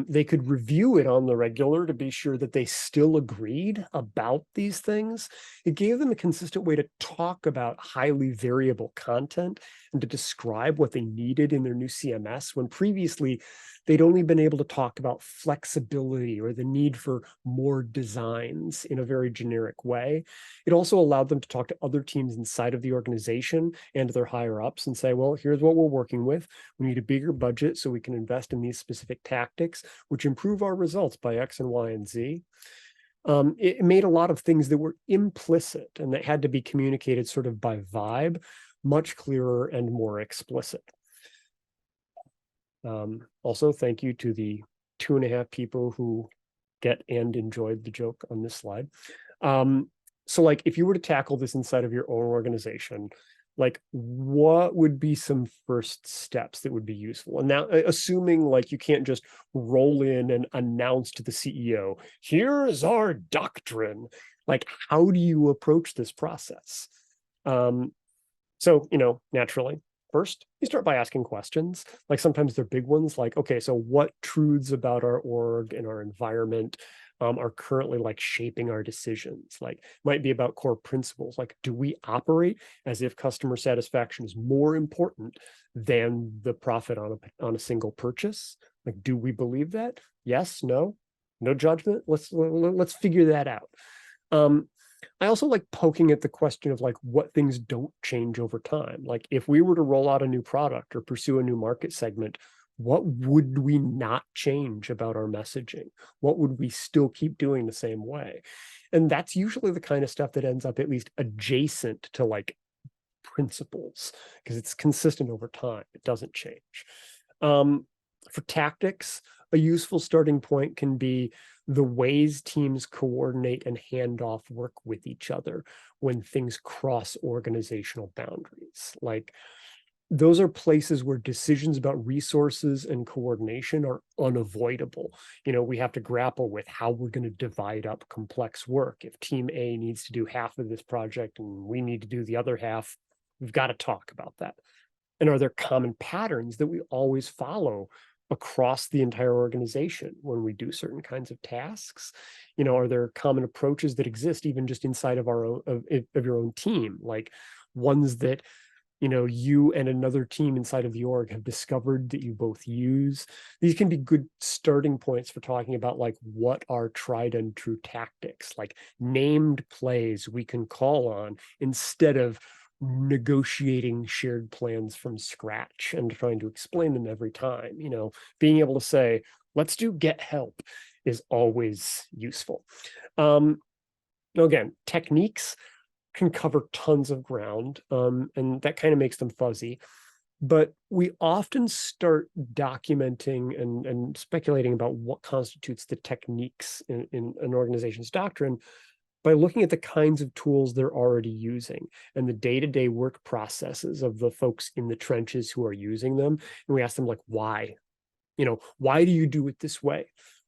They could review it on the regular to be sure that they still agreed about these things. It gave them a consistent way to talk about highly variable content and to describe what they needed in their new CMS, when previously they'd only been able to talk about flexibility or the need for more designs in a very generic way. It also allowed them to talk to other teams inside of the organization and their higher ups and say, well, here's what we're working with. We need a bigger budget so we can invest in these specific tactics, which improve our results by X and Y and Z. It made a lot of things that were implicit and that had to be communicated sort of by vibe much clearer and more explicit. Also, thank you to the 2.5 people who get and enjoyed the joke on this slide. So like, if you were to tackle this inside of your own organization, like what would be some first steps that would be useful? And now, assuming like you can't just roll in and announce to the CEO, here's our doctrine, like how do you approach this process? So, naturally, first, you start by asking questions. Like sometimes they're big ones, like, okay, so what truths about our org and our environment are currently like shaping our decisions? Like might be about core principles. Like, do we operate as if customer satisfaction is more important than the profit on a single purchase? Like, do we believe that? Yes, no, no judgment. Let's figure that out. I also like poking at the question of like what things don't change over time. Like if we were to roll out a new product or pursue a new market segment, what would we not change about our messaging? What would we still keep doing the same way? And that's usually the kind of stuff that ends up at least adjacent to like principles because it's consistent over time. It doesn't change. For tactics, a useful starting point can be the ways teams coordinate and hand off work with each other when things cross organizational boundaries. Like those are places where decisions about resources and coordination are unavoidable. We have to grapple with how we're going to divide up complex work. If team A needs to do half of this project and we need to do the other half, we've got to talk about that. And are there common patterns that we always follow across the entire organization when we do certain kinds of tasks? Are there common approaches that exist even just inside of our own of your own team, like ones that you and another team inside of the org have discovered that you both use? These can be good starting points for talking about like what are tried and true tactics, like named plays we can call on instead of negotiating shared plans from scratch and trying to explain them every time. Being able to say, let's do get help is always useful. Again, techniques can cover tons of ground, and that kind of makes them fuzzy. But we often start documenting and speculating about what constitutes the techniques in an organization's doctrine by looking at the kinds of tools they're already using and the day-to-day work processes of the folks in the trenches who are using them. And we ask them like, why? Why do you do it this way?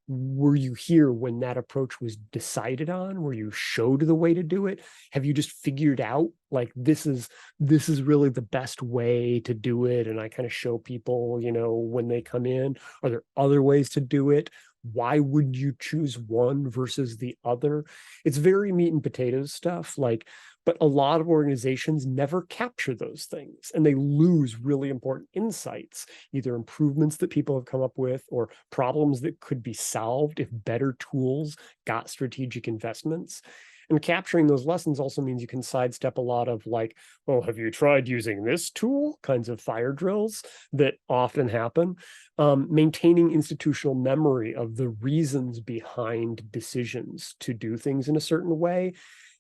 Were you here when that approach was decided on? Were you showed the way to do it? Have you just figured out like this is really the best way to do it? And I kind of show people, when they come in, are there other ways to do it? Why would you choose one versus the other? It's very meat and potatoes stuff, but a lot of organizations never capture those things and they lose really important insights, either improvements that people have come up with or problems that could be solved if better tools got strategic investments. And capturing those lessons also means you can sidestep a lot of well, have you tried using this tool kinds of fire drills that often happen. Maintaining institutional memory of the reasons behind decisions to do things in a certain way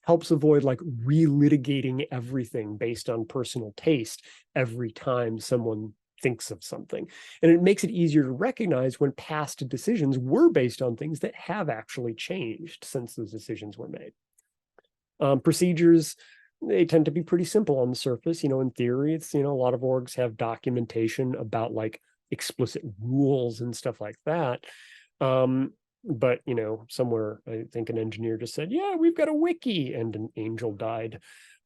helps avoid relitigating everything based on personal taste every time someone thinks of something. And it makes it easier to recognize when past decisions were based on things that have actually changed since those decisions were made. Procedures, they tend to be pretty simple on the surface. In theory, it's, a lot of orgs have documentation about explicit rules and stuff like that. But somewhere I think an engineer just said, yeah, we've got a wiki, and an angel died.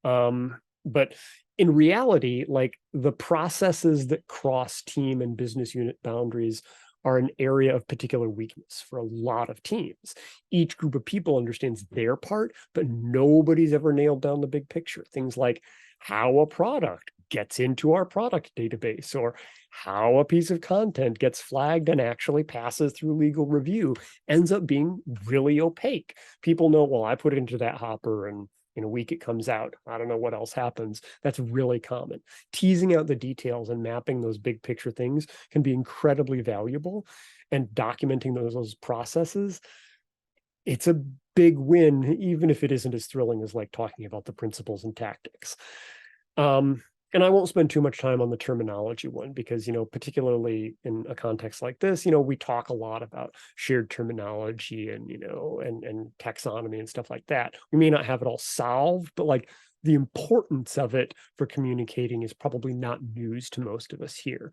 But in reality, the processes that cross team and business unit boundaries are an area of particular weakness for a lot of teams. Each group of people understands their part, but nobody's ever nailed down the big picture. Things like how a product gets into our product database, or how a piece of content gets flagged and actually passes through legal review ends up being really opaque. People know, well, I put it into that hopper and in a week it comes out. I don't know what else happens. That's really common. Teasing out the details and mapping those big picture things can be incredibly valuable, and documenting those processes, it's a big win, even if it isn't as thrilling as talking about the principles and tactics. And I won't spend too much time on the terminology one because, particularly in a context like this, we talk a lot about shared terminology and, and taxonomy and stuff like that. We may not have it all solved, but the importance of it for communicating is probably not news to most of us here.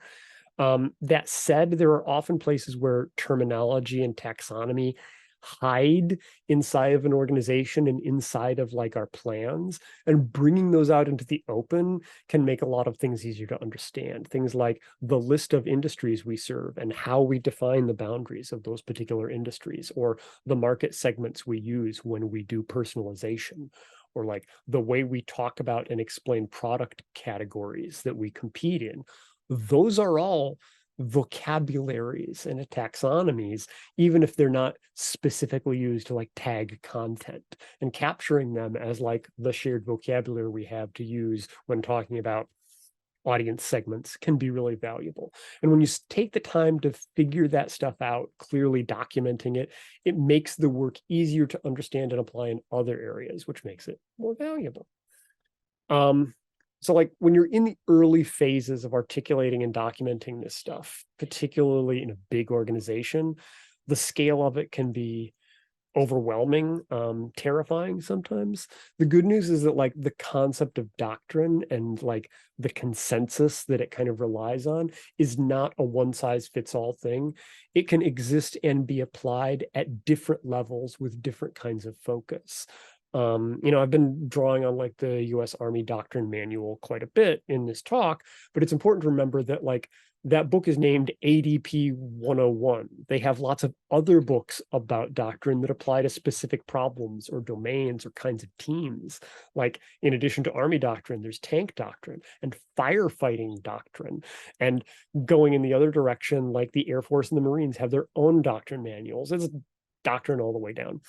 That said, there are often places where terminology and taxonomy hide inside of an organization and inside of our plans, and bringing those out into the open can make a lot of things easier to understand. Things like the list of industries we serve and how we define the boundaries of those particular industries, or the market segments we use when we do personalization, or the way we talk about and explain product categories that we compete in. Those are all vocabularies and taxonomies, even if they're not specifically used to tag content, and capturing them as the shared vocabulary we have to use when talking about audience segments can be really valuable. And when you take the time to figure that stuff out, clearly documenting it, it makes the work easier to understand and apply in other areas, which makes it more valuable. So when you're in the early phases of articulating and documenting this stuff, particularly in a big organization, the scale of it can be overwhelming, terrifying sometimes. The good news is that the concept of doctrine and the consensus that it kind of relies on is not a one size fits all thing. It can exist and be applied at different levels with different kinds of focus. I've been drawing on the US Army Doctrine Manual quite a bit in this talk, but it's important to remember that that book is named ADP 101. They have lots of other books about doctrine that apply to specific problems or domains or kinds of teams. In addition to Army doctrine, there's tank doctrine and firefighting doctrine. And going in the other direction, the Air Force and the Marines have their own doctrine manuals. It's doctrine all the way down.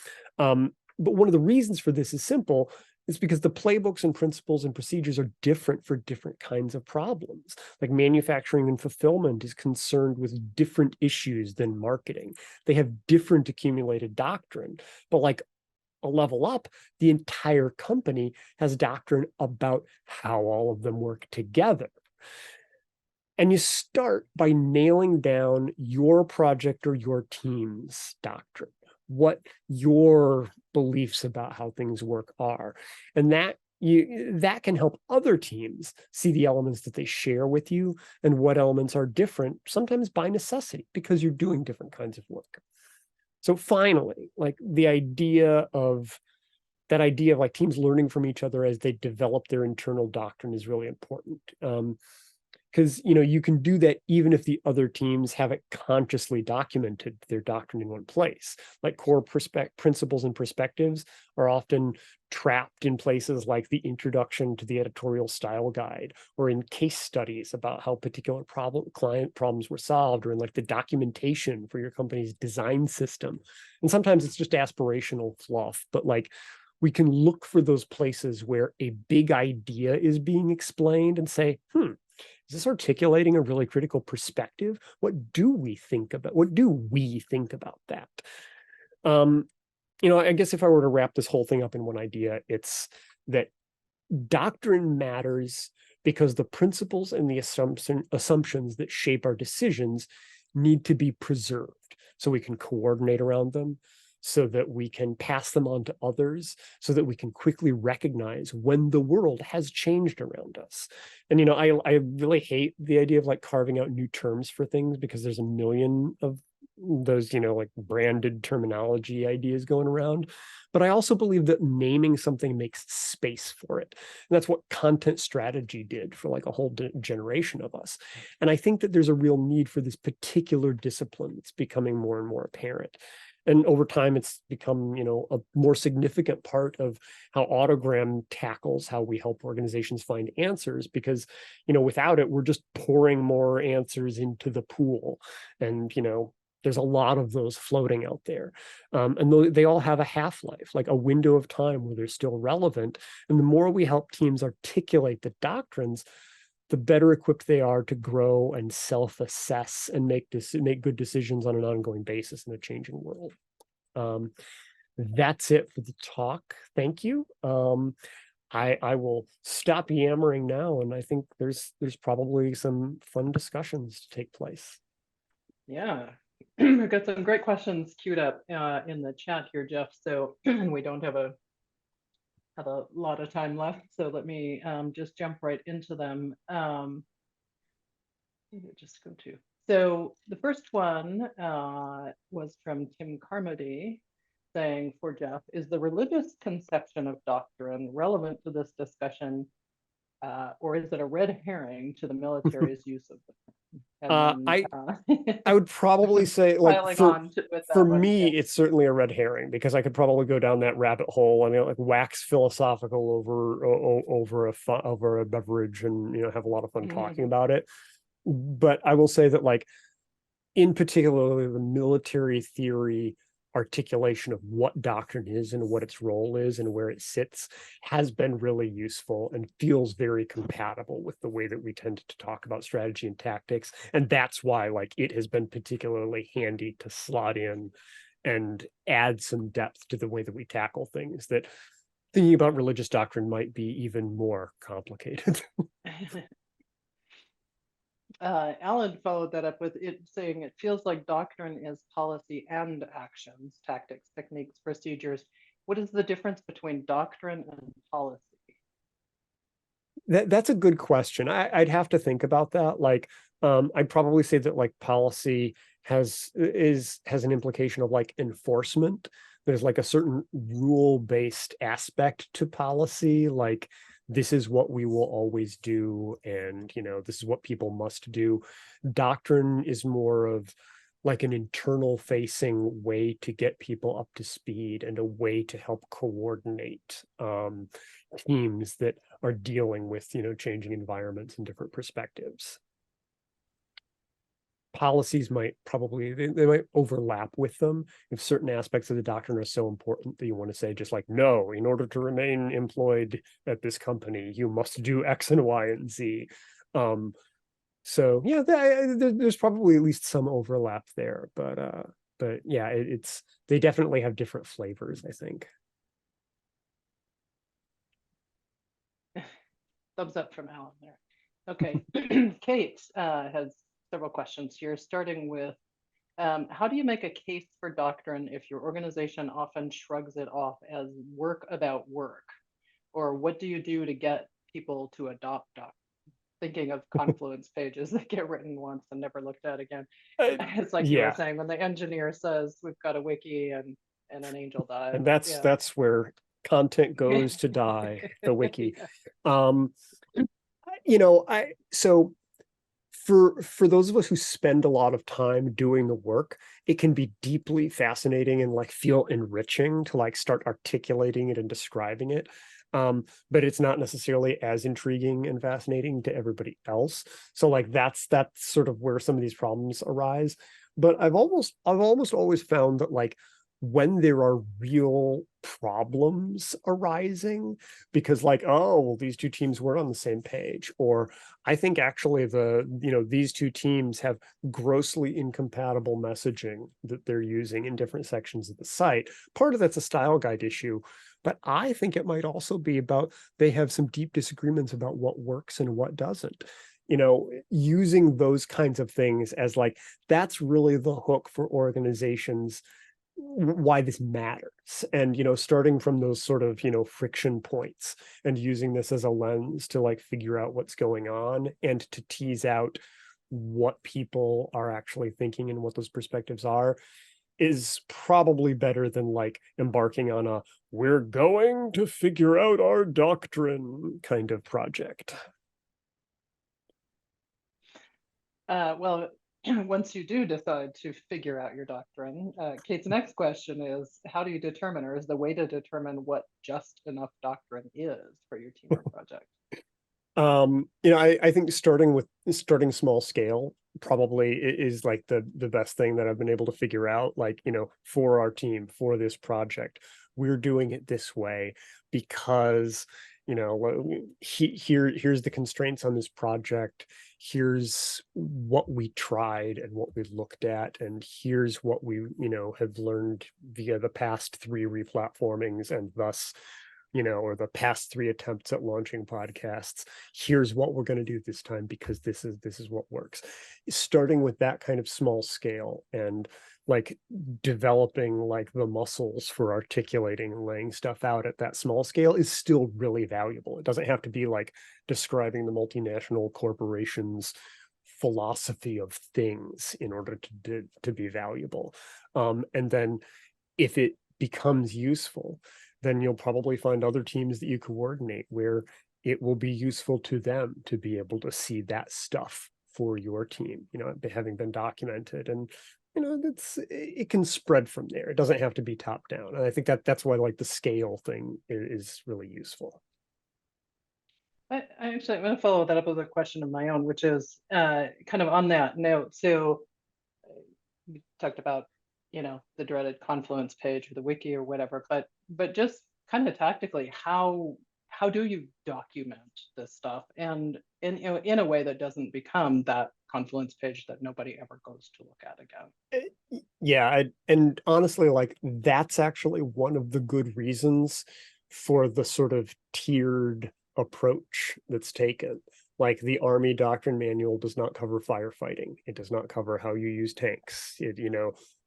But one of the reasons for this is simple. It's because the playbooks and principles and procedures are different for different kinds of problems. Manufacturing and fulfillment is concerned with different issues than marketing. They have different accumulated doctrine, but a level up, the entire company has doctrine about how all of them work together. And you start by nailing down your project or your team's doctrine, what your beliefs about how things work are. And that can help other teams see the elements that they share with you and what elements are different, sometimes by necessity, because you're doing different kinds of work. So finally, like the idea of like teams learning from each other as they develop their internal doctrine is really important. Because you can do that even if the other teams haven't consciously documented their doctrine in one place. Like core principles and perspectives are often trapped in places like the introduction to the editorial style guide, or in case studies about how particular client problems were solved, or in like the documentation for your company's design system. And sometimes it's just aspirational fluff, but like we can look for those places where a big idea is being explained and say, is this articulating a really critical perspective? What do we think about that? I guess if I were to wrap this whole thing up in one idea, it's that doctrine matters because the principles and the assumptions that shape our decisions need to be preserved so we can coordinate around them, so that we can pass them on to others, so that we can quickly recognize when the world has changed around us. And, I really hate the idea of like carving out new terms for things, because there's a million of those, like branded terminology ideas going around. But I also believe that naming something makes space for it. And that's what content strategy did for like a whole generation of us. And I think that there's a real need for this particular discipline that's becoming more and more apparent. And over time, it's become, a more significant part of how Autogram tackles how we help organizations find answers, because, without it, we're just pouring more answers into the pool. And, there's a lot of those floating out there. And they all have a half-life, like a window of time where they're still relevant. And the more we help teams articulate the doctrines, the better equipped they are to grow and self-assess and make good decisions on an ongoing basis in a changing world. That's it for the talk. Thank you. I will stop yammering now, and I think there's probably some fun discussions to take place. Yeah, we've got some great questions queued up in the chat here, Jeff. So we don't have a lot of time left, so let me just jump right into them. Just go to. So the first one was from Tim Carmody, saying, for Jeff, is the religious conception of doctrine relevant to this discussion, or is it a red herring to the military's use of the term? I would probably say, like, for me, yeah. it's certainly a red herring, because I could probably go down that rabbit hole. I mean, like wax philosophical over a beverage, and have a lot of fun talking about it. But I will say that, like, in particular, the military theory articulation of what doctrine is and what its role is and where it sits has been really useful and feels very compatible with the way that we tend to talk about strategy and tactics. And that's why, like, it has been particularly handy to slot in and add some depth to the way that we tackle things that thinking about religious doctrine might be even more complicated. Alan followed that up with it saying it feels like doctrine is policy and actions, tactics, techniques, procedures. What is the difference between doctrine and policy? That's a good question. I'd have to think about that. Like, I'd probably say that like policy has an implication of like enforcement. There's like a certain rule-based aspect to policy, like this is what we will always do, and this is what people must do. Doctrine is more of like an internal facing way to get people up to speed and a way to help coordinate teams that are dealing with changing environments and different perspectives. Policies might probably they might overlap with them if certain aspects of the doctrine are so important that you want to say, just like, no, in order to remain employed at this company, you must do X and Y and Z. So yeah, there's probably at least some overlap there, but yeah, they definitely have different flavors, I think. Thumbs up from Alan there. Okay, Kate has several questions here, starting with, how do you make a case for doctrine if your organization often shrugs it off as work about work? Or what do you do to get people to adopt doctrine? thinking of confluence pages that get written once and never looked at again. Uh, It's like you were yeah, saying, when the engineer says we've got a wiki and an angel died. and that's Yeah. that's where content goes to die, the wiki. Yeah. Um, I so for those of us who spend a lot of time doing the work, it can be deeply fascinating and like feel enriching to like start articulating it and describing it. But it's not necessarily as intriguing and fascinating to everybody else. So like that's sort of where some of these problems arise. But I've almost always found that like when there are real problems arising, because like, oh, well, these two teams weren't on the same page, or I think actually these two teams have grossly incompatible messaging that they're using in different sections of the site. Part of that's a style guide issue, but I think it might also be about they have some deep disagreements about what works and what doesn't. Using those kinds of things as like, that's really the hook for organizations why this matters, and starting from those sort of friction points and using this as a lens to like figure out what's going on and to tease out what people are actually thinking and what those perspectives are is probably better than like embarking on a we're going to figure out our doctrine kind of project. Well, once you do decide to figure out your doctrine, Kate's next question is, how do you determine, or is the way to determine what just enough doctrine is for your team or project? I think starting small scale probably is like the best thing that I've been able to figure out. Like, for our team, for this project, we're doing it this way because here's the constraints on this project. Here's what we tried and what we looked at, and here's what we have learned via the past 3 replatformings, and thus or the past 3 attempts at launching podcasts. Here's what we're going to do this time because this is what works. Starting with that kind of small scale and like developing like the muscles for articulating and laying stuff out at that small scale is still really valuable. It doesn't have to be like describing the multinational corporations philosophy of things in order to be valuable. And then if it becomes useful, then you'll probably find other teams that you coordinate where it will be useful to them to be able to see that stuff for your team, having been documented. And it can spread from there. It doesn't have to be top down. And I think that's why like the scale thing is really useful. I actually, I'm going to follow that up with a question of my own, which is kind of on that note. So we talked about, the dreaded confluence page or the wiki or whatever, but just kind of tactically, how do you document this stuff, and in a way that doesn't become that confluence page that nobody ever goes to look at again? Yeah, and honestly, like that's actually one of the good reasons for the sort of tiered approach that's taken. Like the Army Doctrine Manual does not cover firefighting. It does not cover how you use tanks.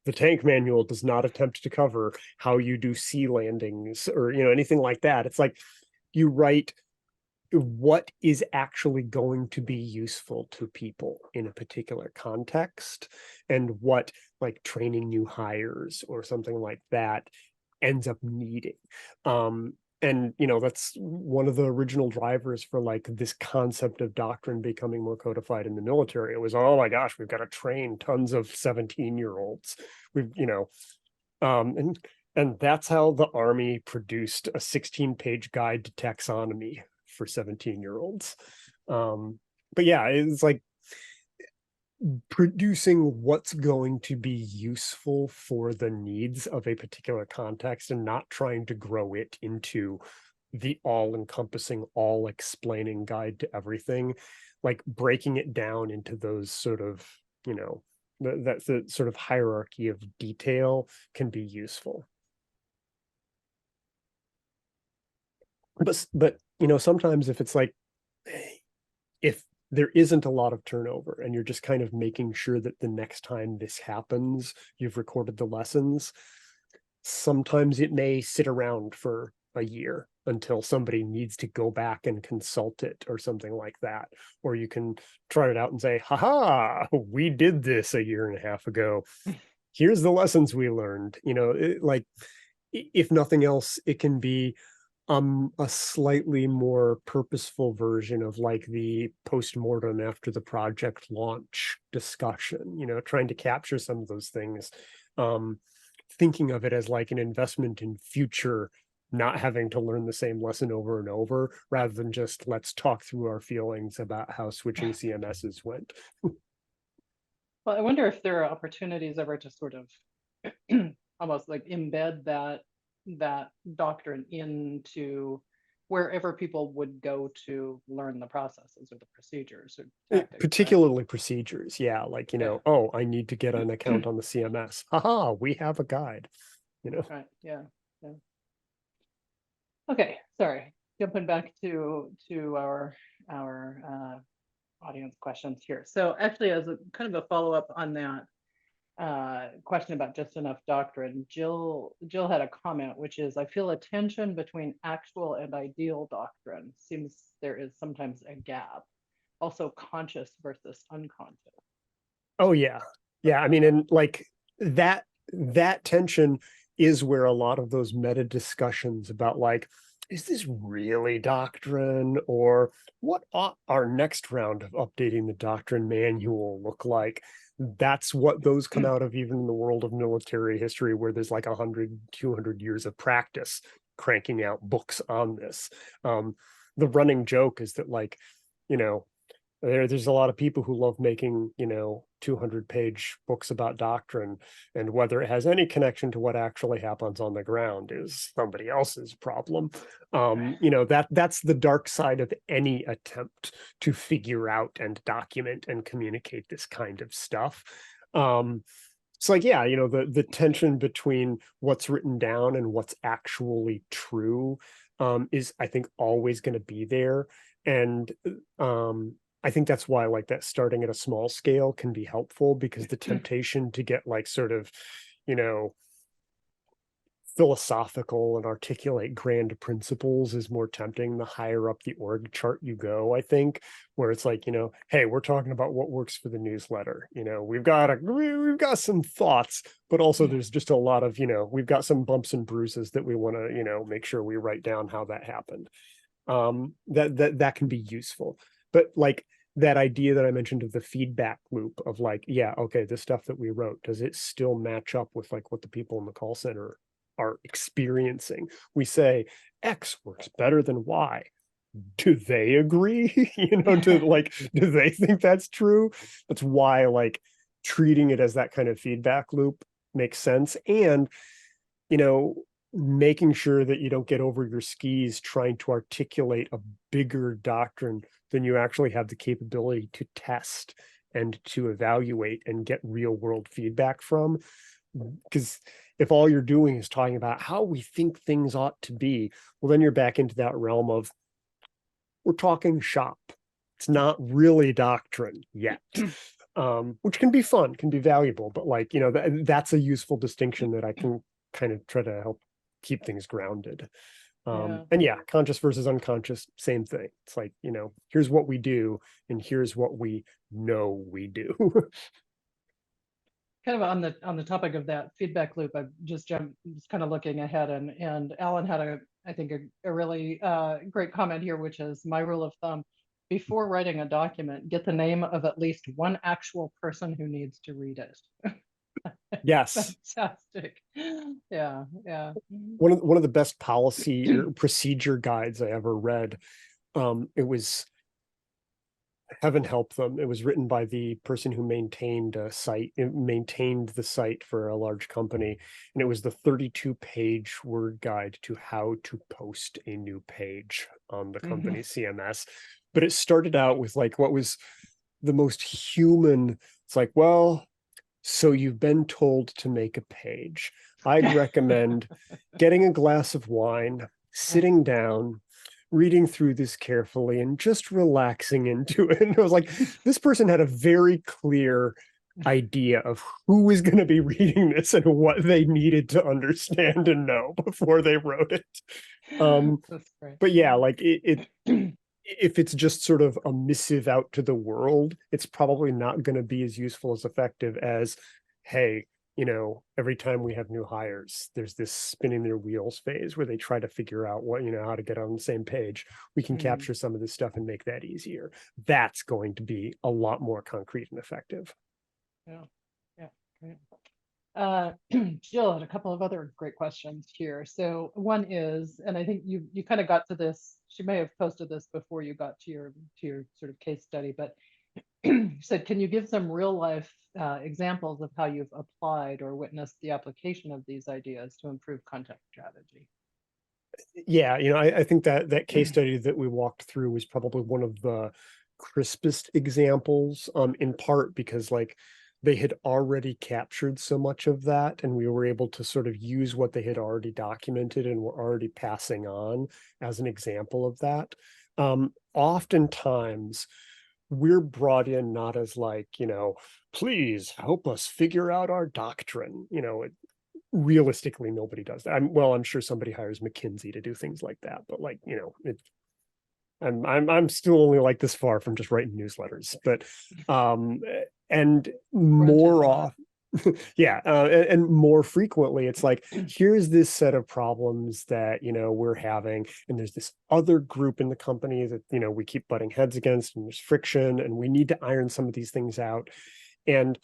The tank manual does not attempt to cover how you do sea landings or anything like that. It's like you write what is actually going to be useful to people in a particular context, and what like training new hires or something like that ends up needing. And that's one of the original drivers for like this concept of doctrine becoming more codified in the military. It was, oh my gosh, we've got to train tons of 17-year-olds. We've and that's how the Army produced a 16-page guide to taxonomy for 17-year-olds. But yeah, it's like producing what's going to be useful for the needs of a particular context and not trying to grow it into the all-encompassing, all-explaining guide to everything. Like breaking it down into those sort of, that's the sort of hierarchy of detail can be useful. But sometimes if it's like, if there isn't a lot of turnover and you're just kind of making sure that the next time this happens, you've recorded the lessons, sometimes it may sit around for a year until somebody needs to go back and consult it or something like that. Or you can try it out and say, haha, we did this a year and a half ago. Here's the lessons we learned. Like, if nothing else, it can be a slightly more purposeful version of like the post-mortem after the project launch discussion, trying to capture some of those things, thinking of it as like an investment in future, not having to learn the same lesson over and over, rather than just let's talk through our feelings about how switching CMSs went. Well, I wonder if there are opportunities ever to sort of almost like embed that doctrine into wherever people would go to learn the processes or the procedures or tactics. Particularly procedures, yeah. Like, Yeah. oh, I need to get an account on the CMS. Haha, we have a guide. Right. Yeah. Okay. Sorry. Jumping back to our audience questions here. So actually, as a kind of a follow-up on that question about just enough doctrine, Jill had a comment, which is, I feel a tension between actual and ideal doctrine. Seems there is sometimes a gap. Also conscious versus unconscious. Oh yeah. Yeah. I mean, and like that tension is where a lot of those meta discussions about like, is this really doctrine, or what ought our next round of updating the doctrine manual look like? That's what those come out of, even in the world of military history, where there's like 100, 200 years of practice cranking out books on this. The running joke is that like, there's a lot of people who love making 200-page books about doctrine, and whether it has any connection to what actually happens on the ground is somebody else's problem. That's the dark side of any attempt to figure out and document and communicate this kind of stuff. It's like, yeah, the tension between what's written down and what's actually true is, I think, always going to be there. And I think that's why like that starting at a small scale can be helpful, because the temptation to get like sort of, philosophical and articulate grand principles is more tempting the higher up the org chart you go, I think, where it's like, hey, we're talking about what works for the newsletter. We've got some thoughts, but also there's just a lot of, we've got some bumps and bruises that we want to, make sure we write down how that happened. That can be useful. But like that idea that I mentioned of the feedback loop of like, yeah, okay, the stuff that we wrote, does it still match up with like what the people in the call center are experiencing? We say X works better than Y. Do they agree? Do they think that's true? That's why like treating it as that kind of feedback loop makes sense. And, making sure that you don't get over your skis trying to articulate a bigger doctrine than you actually have the capability to test and to evaluate and get real world feedback from. Because if all you're doing is talking about how we think things ought to be, well, then you're back into that realm of, we're talking shop. It's not really doctrine yet. Which can be fun, can be valuable, but like, that's a useful distinction that I can kind of try to help keep things grounded. And yeah, conscious versus unconscious, same thing. It's like, here's what we do and here's what we know we do. Kind of on the topic of that feedback loop, I just kind of looking ahead, and Alan had I think a really great comment here, which is my rule of thumb: before writing a document, get the name of at least one actual person who needs to read it. Yes. Fantastic. Yeah. One of the best policy or procedure guides I ever read. It was, heaven help them, it was written by the person who maintained the site for a large company, and it was the 32-page word guide to how to post a new page on the company's CMS. But it started out with like what was the most human. It's like, well, so you've been told to make a page. I'd recommend getting a glass of wine, sitting down, reading through this carefully, and just relaxing into it. And I was like, this person had a very clear idea of who is going to be reading this and what they needed to understand and know before they wrote it. That's great. But yeah, like if it's just sort of a missive out to the world, it's probably not going to be as useful as effective as, hey, every time we have new hires, there's this spinning their wheels phase where they try to figure out what, how to get on the same page. We can capture some of this stuff and make that easier. That's going to be a lot more concrete and effective. Yeah, yeah, great. Jill had a couple of other great questions here. So one is, and I think you kind of got to this, she may have posted this before you got to your sort of case study, but said, can you give some real life examples of how you've applied or witnessed the application of these ideas to improve content strategy? Yeah, I think that case study that we walked through was probably one of the crispest examples, in part because like they had already captured so much of that, and we were able to sort of use what they had already documented and were already passing on as an example of that. Oftentimes we're brought in not as like, please help us figure out our doctrine. Realistically, nobody does that. I'm sure somebody hires McKinsey to do things like that, but like, I'm still only like this far from just writing newsletters, but and more off, yeah, and more frequently, it's like, here's this set of problems that we're having, and there's this other group in the company that we keep butting heads against, and there's friction, and we need to iron some of these things out. And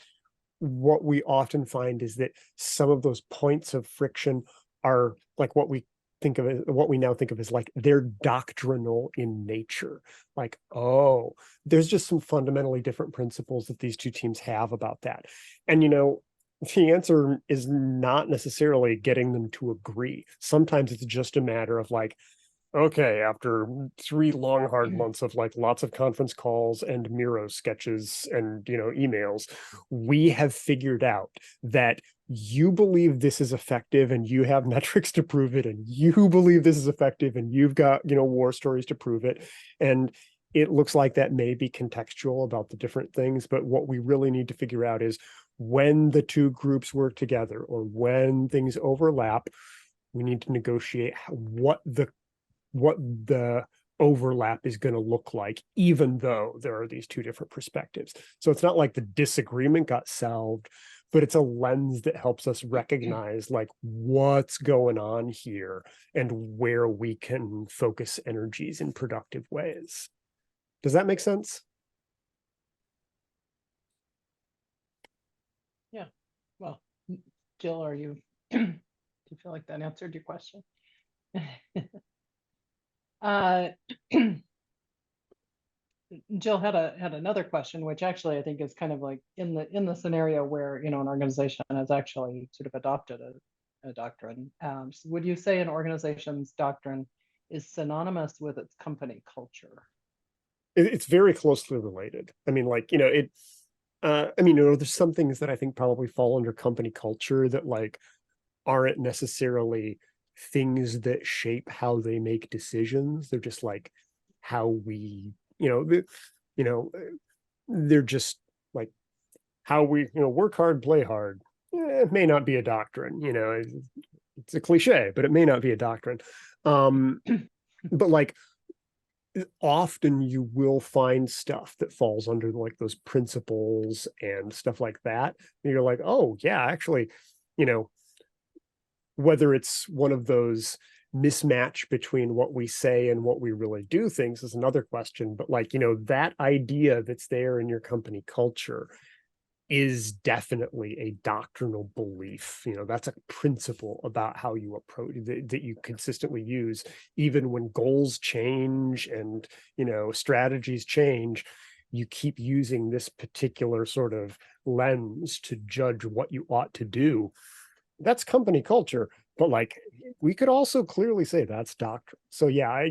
what we often find is that some of those points of friction are like what we now think of as like they're doctrinal in nature. Like, oh, there's just some fundamentally different principles that these two teams have about that. And the answer is not necessarily getting them to agree. Sometimes it's just a matter of like, okay, after 3 long hard months of like lots of conference calls and Miro sketches and emails, we have figured out that you believe this is effective and you have metrics to prove it, and you believe this is effective and you've got war stories to prove it. And it looks like that may be contextual about the different things, but what we really need to figure out is when the two groups work together or when things overlap, we need to negotiate what the overlap is going to look like, even though there are these two different perspectives. So it's not like the disagreement got solved, but it's a lens that helps us recognize like what's going on here and where we can focus energies in productive ways. Does that make sense? Yeah. Well, Jill, do you feel like that answered your question? Jill had another question, which actually I think is kind of like in the scenario where an organization has actually sort of adopted a doctrine. So would you say an organization's doctrine is synonymous with its company culture? It's very closely related. I mean, like there's some things that I think probably fall under company culture that like aren't necessarily things that shape how they make decisions. They're just like how we, they're just like how we, work hard, play hard. It may not be a doctrine, it's a cliche, but it may not be a doctrine. But like often you will find stuff that falls under like those principles and stuff like that. And you're like, oh yeah, actually, whether it's one of those mismatch between what we say and what we really do things is another question. But like, that idea that's there in your company culture is definitely a doctrinal belief. That's a principle about how you approach that you consistently use, even when goals change and, strategies change. You keep using this particular sort of lens to judge what you ought to do. That's company culture, but like we could also clearly say that's doctrine. So yeah,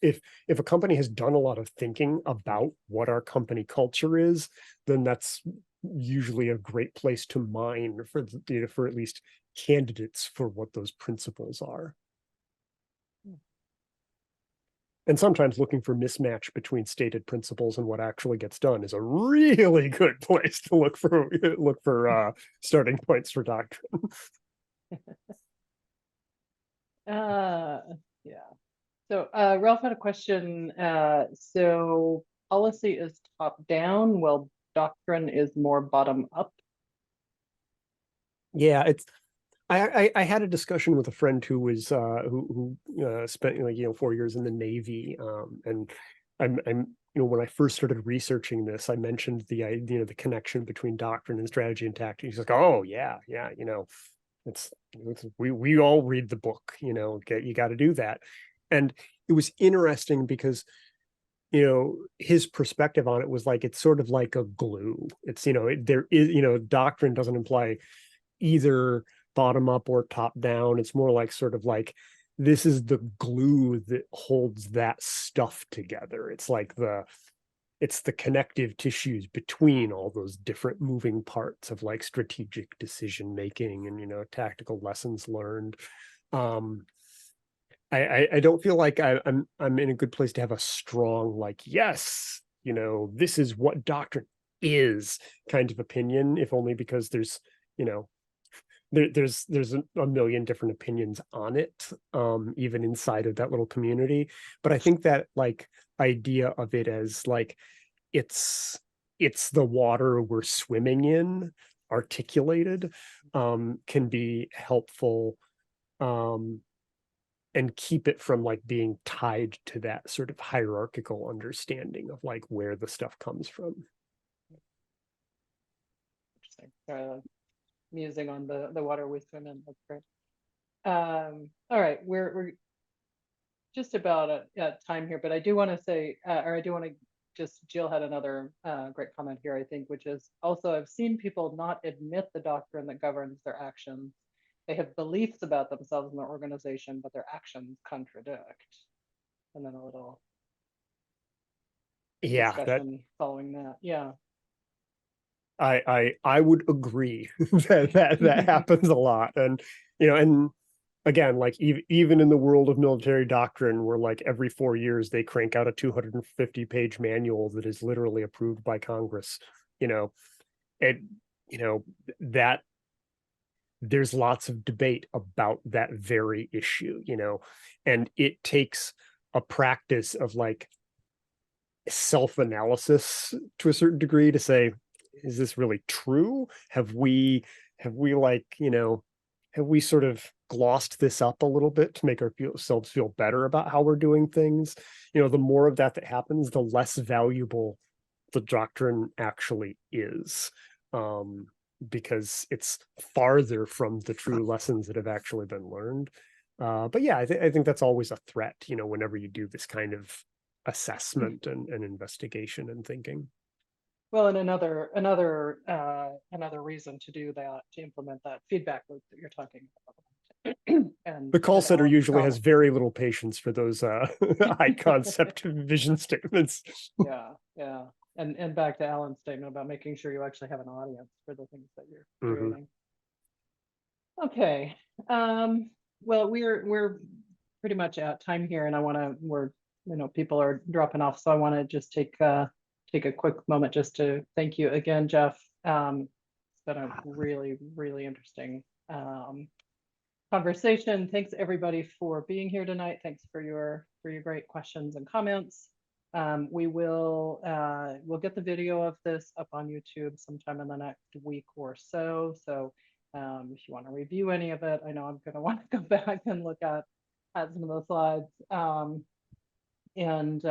if a company has done a lot of thinking about what our company culture is, then that's usually a great place to mine for for at least candidates for what those principles are. And sometimes looking for mismatch between stated principles and what actually gets done is a really good place to look for starting points for doctrine. Yeah. So Ralph had a question. So policy is top down, while doctrine is more bottom up. Yeah, it's I had a discussion with a friend who was who spent 4 years in the Navy, and I'm when I first started researching this, I mentioned the the connection between doctrine and strategy and tactics. He's like, oh yeah, it's we all read the book, you got to do that. And it was interesting because his perspective on it was like it's sort of like a glue. It's there is doctrine doesn't imply either bottom up or top down. It's more like sort of like this is the glue that holds that stuff together. It's the connective tissues between all those different moving parts of like strategic decision making and tactical lessons learned. um I don't feel like I'm in a good place to have a strong like yes this is what doctrine is kind of opinion, if only because there's you know there's a million different opinions on it, even inside of that little community. But I think that like idea of it as like it's it's the water we're swimming in articulated, can be helpful, um and keep it from like being tied to that sort of hierarchical understanding of like where the stuff comes from. Interesting. Musing on the water we swim in. That's great. All right, we're just about at time here, but I do want to say, or I do want to just, Jill had another great comment here, I think, which is also I've seen people not admit the doctrine that governs their actions. They have beliefs about themselves and their organization, but their actions contradict. And then a little Yeah, that discussion following that. Yeah. I would agree that happens a lot. And and again, like even in the world of military doctrine, where like every 4 years they crank out a 250-page manual that is literally approved by Congress, you know it that there's lots of debate about that very issue, and it takes a practice of like self-analysis to a certain degree to say, is this really true? Have we like, have we sort of glossed this up a little bit to make ourselves feel better about how we're doing things? The more of that happens, the less valuable the doctrine actually is, because it's farther from the true lessons that have actually been learned. But yeah, I think that's always a threat, whenever you do this kind of assessment and investigation and thinking. Well, and another reason to do that, to implement that feedback loop that you're talking about. The call and center Alan's usually has comment. very little patience for those high concept vision statements. Yeah, yeah. And back to Alan's statement about making sure you actually have an audience for the things that you're creating. Okay. Well, we're pretty much at time here, and people are dropping off, so I want to just take a quick moment just to thank you again, Jeff. It's been a really, really interesting conversation. Thanks everybody for being here tonight. Thanks for your great questions and comments. We'll get the video of this up on YouTube sometime in the next week or so. So if you want to review any of it, I know I'm going to want to go back and look at some of the slides, and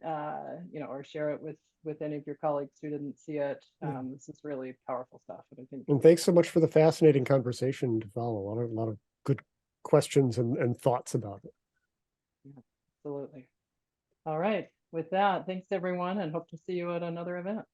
or share it with any of your colleagues who didn't see it. This is really powerful stuff, and I think. And thanks so much for the fascinating conversation to follow. A lot of good questions and thoughts about it. Yeah, absolutely. All right. With that, thanks everyone, and hope to see you at another event.